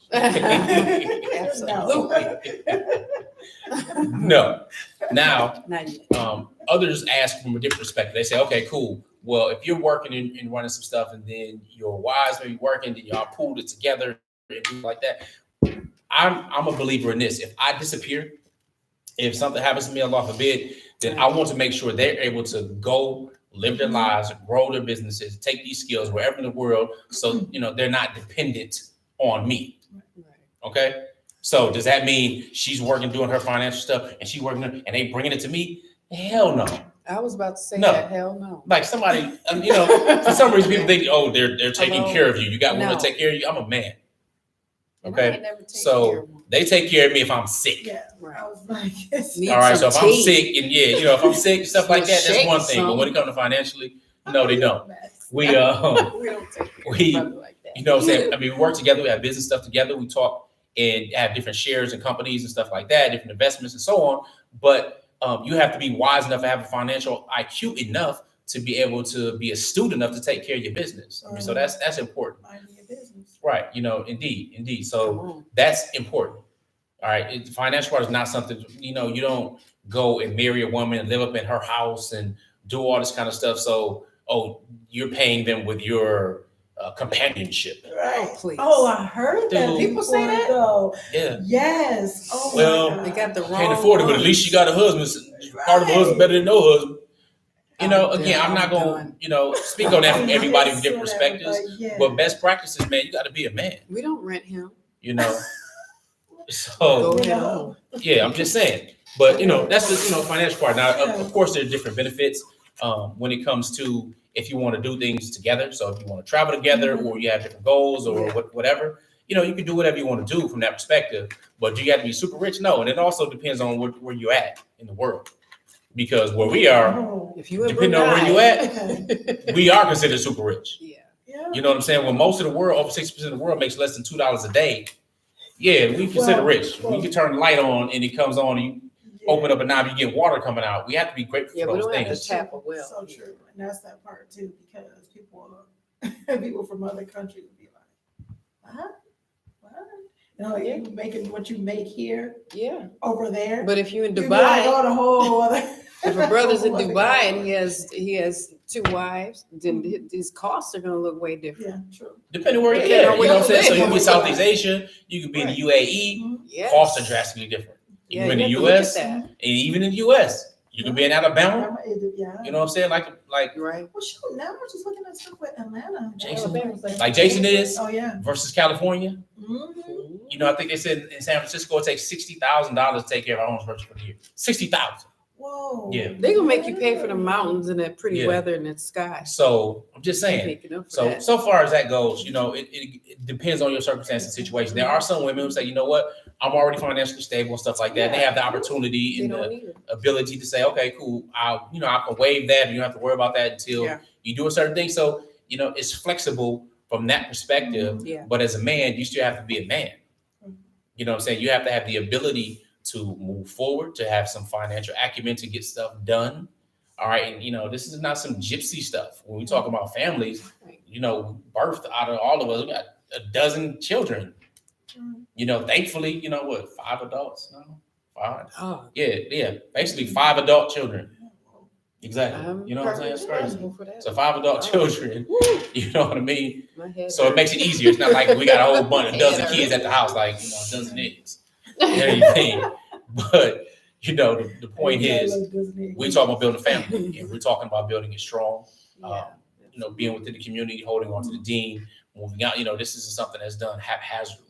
S1: Absolutely.
S3: No. Now,
S1: Not yet.
S3: others ask from a different perspective. They say, okay, cool. Well, if you're working and running some stuff, and then your wives may be working, then y'all pooled it together and do like that. I'm a believer in this. If I disappear, if something happens to me, Allah forbid, then I want to make sure they're able to go live their lives, grow their businesses, take these skills wherever in the world, so they're not dependent on me. Okay. So does that mean she's working doing her financial stuff and she's working and they bringing it to me? Hell no.
S1: I was about to say
S3: No.
S1: that. Hell no.
S3: Like somebody, for some reason people think, oh, they're taking care of you. You got one
S1: No.
S3: to take care of you. I'm a man.
S1: And
S3: Okay.
S1: I ain't never taken care
S3: So
S1: of one.
S3: they take care of me if I'm sick.
S2: Yeah.
S1: Right.
S2: I was like,
S1: Need
S3: All right. So
S1: some
S3: if I'm
S1: tea.
S3: sick and if I'm sick, stuff like that, that's
S1: Shake
S3: one thing. But when it comes to financially, no, they don't. We
S1: we don't take care
S3: we-
S1: of brother like that.
S3: You know what I'm saying? I mean, we work together, we have business stuff together, we talk and have different shares and companies and stuff like that, different investments and so on. But you have to be wise enough to have a financial IQ enough to be able to be astute enough to take care of your business. I mean, so that's important.
S2: Minding your business.
S3: Right. Indeed. So
S1: Come on.
S3: that's important. All right. The financial part is not something, you don't go and marry a woman and live up in her house and do all this kind of stuff. So, you're paying them with your companionship.
S2: Right.
S1: Oh, please.
S2: Oh, I heard that.
S3: Dude.
S1: People say that?
S2: Though.
S3: Yeah.
S2: Yes. Oh,
S3: Well,
S2: my God.
S1: They got the wrong
S3: Can't afford it, but at least you got a husband. Part of a husband better than no husband. You know, again, I'm not going to, speak on that from everybody from different perspectives. But best practices, man, you got to be a man.
S1: We don't rent him.
S3: So,
S1: Go ahead.
S3: yeah, I'm just saying. But, that's the, financial part. Now, of course, there's different benefits when it comes to if you want to do things together. So if you want to travel together or you have different goals or whatever, you can do whatever you want to do from that perspective. But do you have to be super rich? No. And it also depends on where you're at in the world. Because where we are, depending on where you at, we are considered super rich.
S1: Yeah.
S3: You know what I'm saying? When most of the world, over 60% of the world makes less than $2 a day, yeah, we consider rich. We can turn the light on and it comes on and you open up a knob, you get water coming out. We have to be grateful for those things.
S1: Tap a well.
S2: So true. And that's that part too, because people from other countries would be like, what? You making what you make here over there.
S1: But if you're in Dubai,
S2: the whole other.
S1: If a brother's in Dubai and he has 2 wives, then his costs are going to look way different.
S2: Yeah, true.
S3: Depending where you're at, you know what I'm saying? So you can be Southeast Asia, you can be in the UAE,
S1: Yes.
S3: costs are drastically different. You can be in the US, and even in the US, you can be in Alabama. You know what I'm saying? Like
S1: right.
S2: Well, shoot, now we're just looking at stuff with Atlanta.
S3: Jason is
S2: Oh,
S3: versus California.
S2: Mm-hmm.
S3: I think they said in San Francisco it takes $60,000 to take care of our homes for the year. $60,000.
S2: Whoa.
S3: Yeah.
S1: They're going to make you pay for the mountains and that pretty weather and that sky.
S3: So I'm just saying. So far as that goes, it depends on your circumstance and situation. There are some women who say, you know what, I'm already financially stable and stuff like that. They have the opportunity and the ability to say, okay, cool. I can waive that. And you don't have to worry about that until you do a certain thing. So, it's flexible from that perspective.
S1: Yeah.
S3: But as a man, you still have to be a man. You know what I'm saying? You have to have the ability to move forward, to have some financial acumen to get stuff done. All right. And, this is not some gypsy stuff. When we talk about families, birthed out of all of us, we got a dozen children. Thankfully, 5 adults? No, 5. Oh. Yeah. Basically 5 adult children. Exactly. You know what I'm saying? It's crazy. So 5 adult children, you know what I mean? So it makes it easier. It's not like we got a whole bunch of dozen kids at the house, like, a dozen niggas. Anything. But, the point is, we talking about building a family. And we're talking about building it strong. Being within the community, holding on to the dean, moving out. This isn't something that's done haphazardly.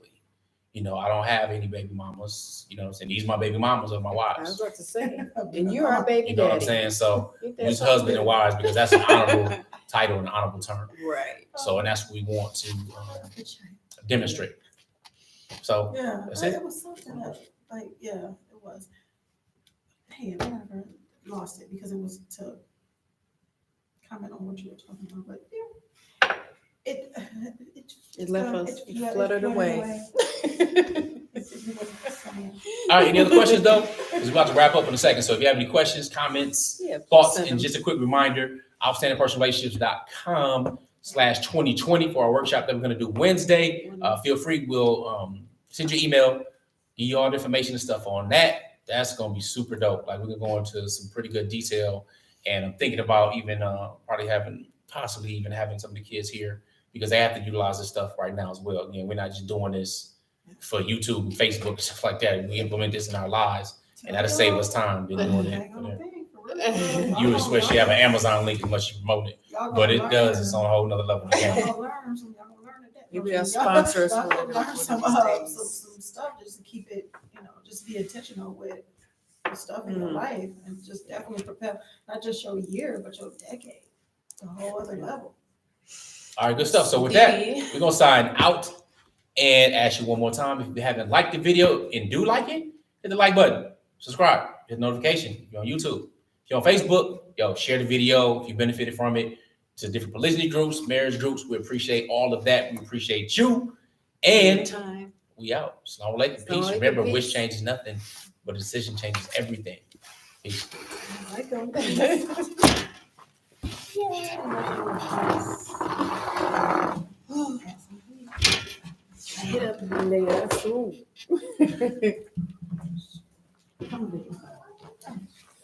S3: I don't have any baby mamas. And these are my baby mamas of my wives.
S1: I was about to say, and you're our baby daddy.
S3: You know what I'm saying? So use husband and wives because that's an honorable title and an honorable term.
S1: Right.
S3: So, and that's what we want to demonstrate. So that's it.
S2: It was something that, it was. Hey, I never lost it because it was to comment on what you were talking about, but
S1: it left us, it fluttered away.
S3: All right, any other questions though? We're about to wrap up in a second. So if you have any questions, comments, thoughts, and just a quick reminder, outstandingpersonrelationships.com/2020 for our workshop that we're going to do Wednesday. Feel free, we'll send your email, give you all the information and stuff on that. That's going to be super dope. Like we're going to go into some pretty good detail. And I'm thinking about even possibly having some of the kids here because they have to utilize this stuff right now as well. Again, we're not just doing this for YouTube and Facebook and stuff like that. We implement this in our lives and that'll save us time than doing it. You would swear she have an Amazon link unless you promote it. But it does. It's on a whole nother level.
S1: Maybe I'll sponsor us
S2: some stuff just to keep it, just be intentional with stuff in your life and just definitely propel not just your year, but your decade, a whole other level. All right, good stuff. So with that, we're gonna sign out and ask you one more time. If you haven't liked the video and do like it, hit the like button, subscribe, hit the notification. If you're on YouTube, if you're on Facebook, share the video if you benefited from it to different polygyny groups, marriage groups. We appreciate all of that. We appreciate you. And we out. Assalamu alaikum. Peace. Remember, wish changes nothing, but a decision changes everything. Peace. I hit up and lay that food.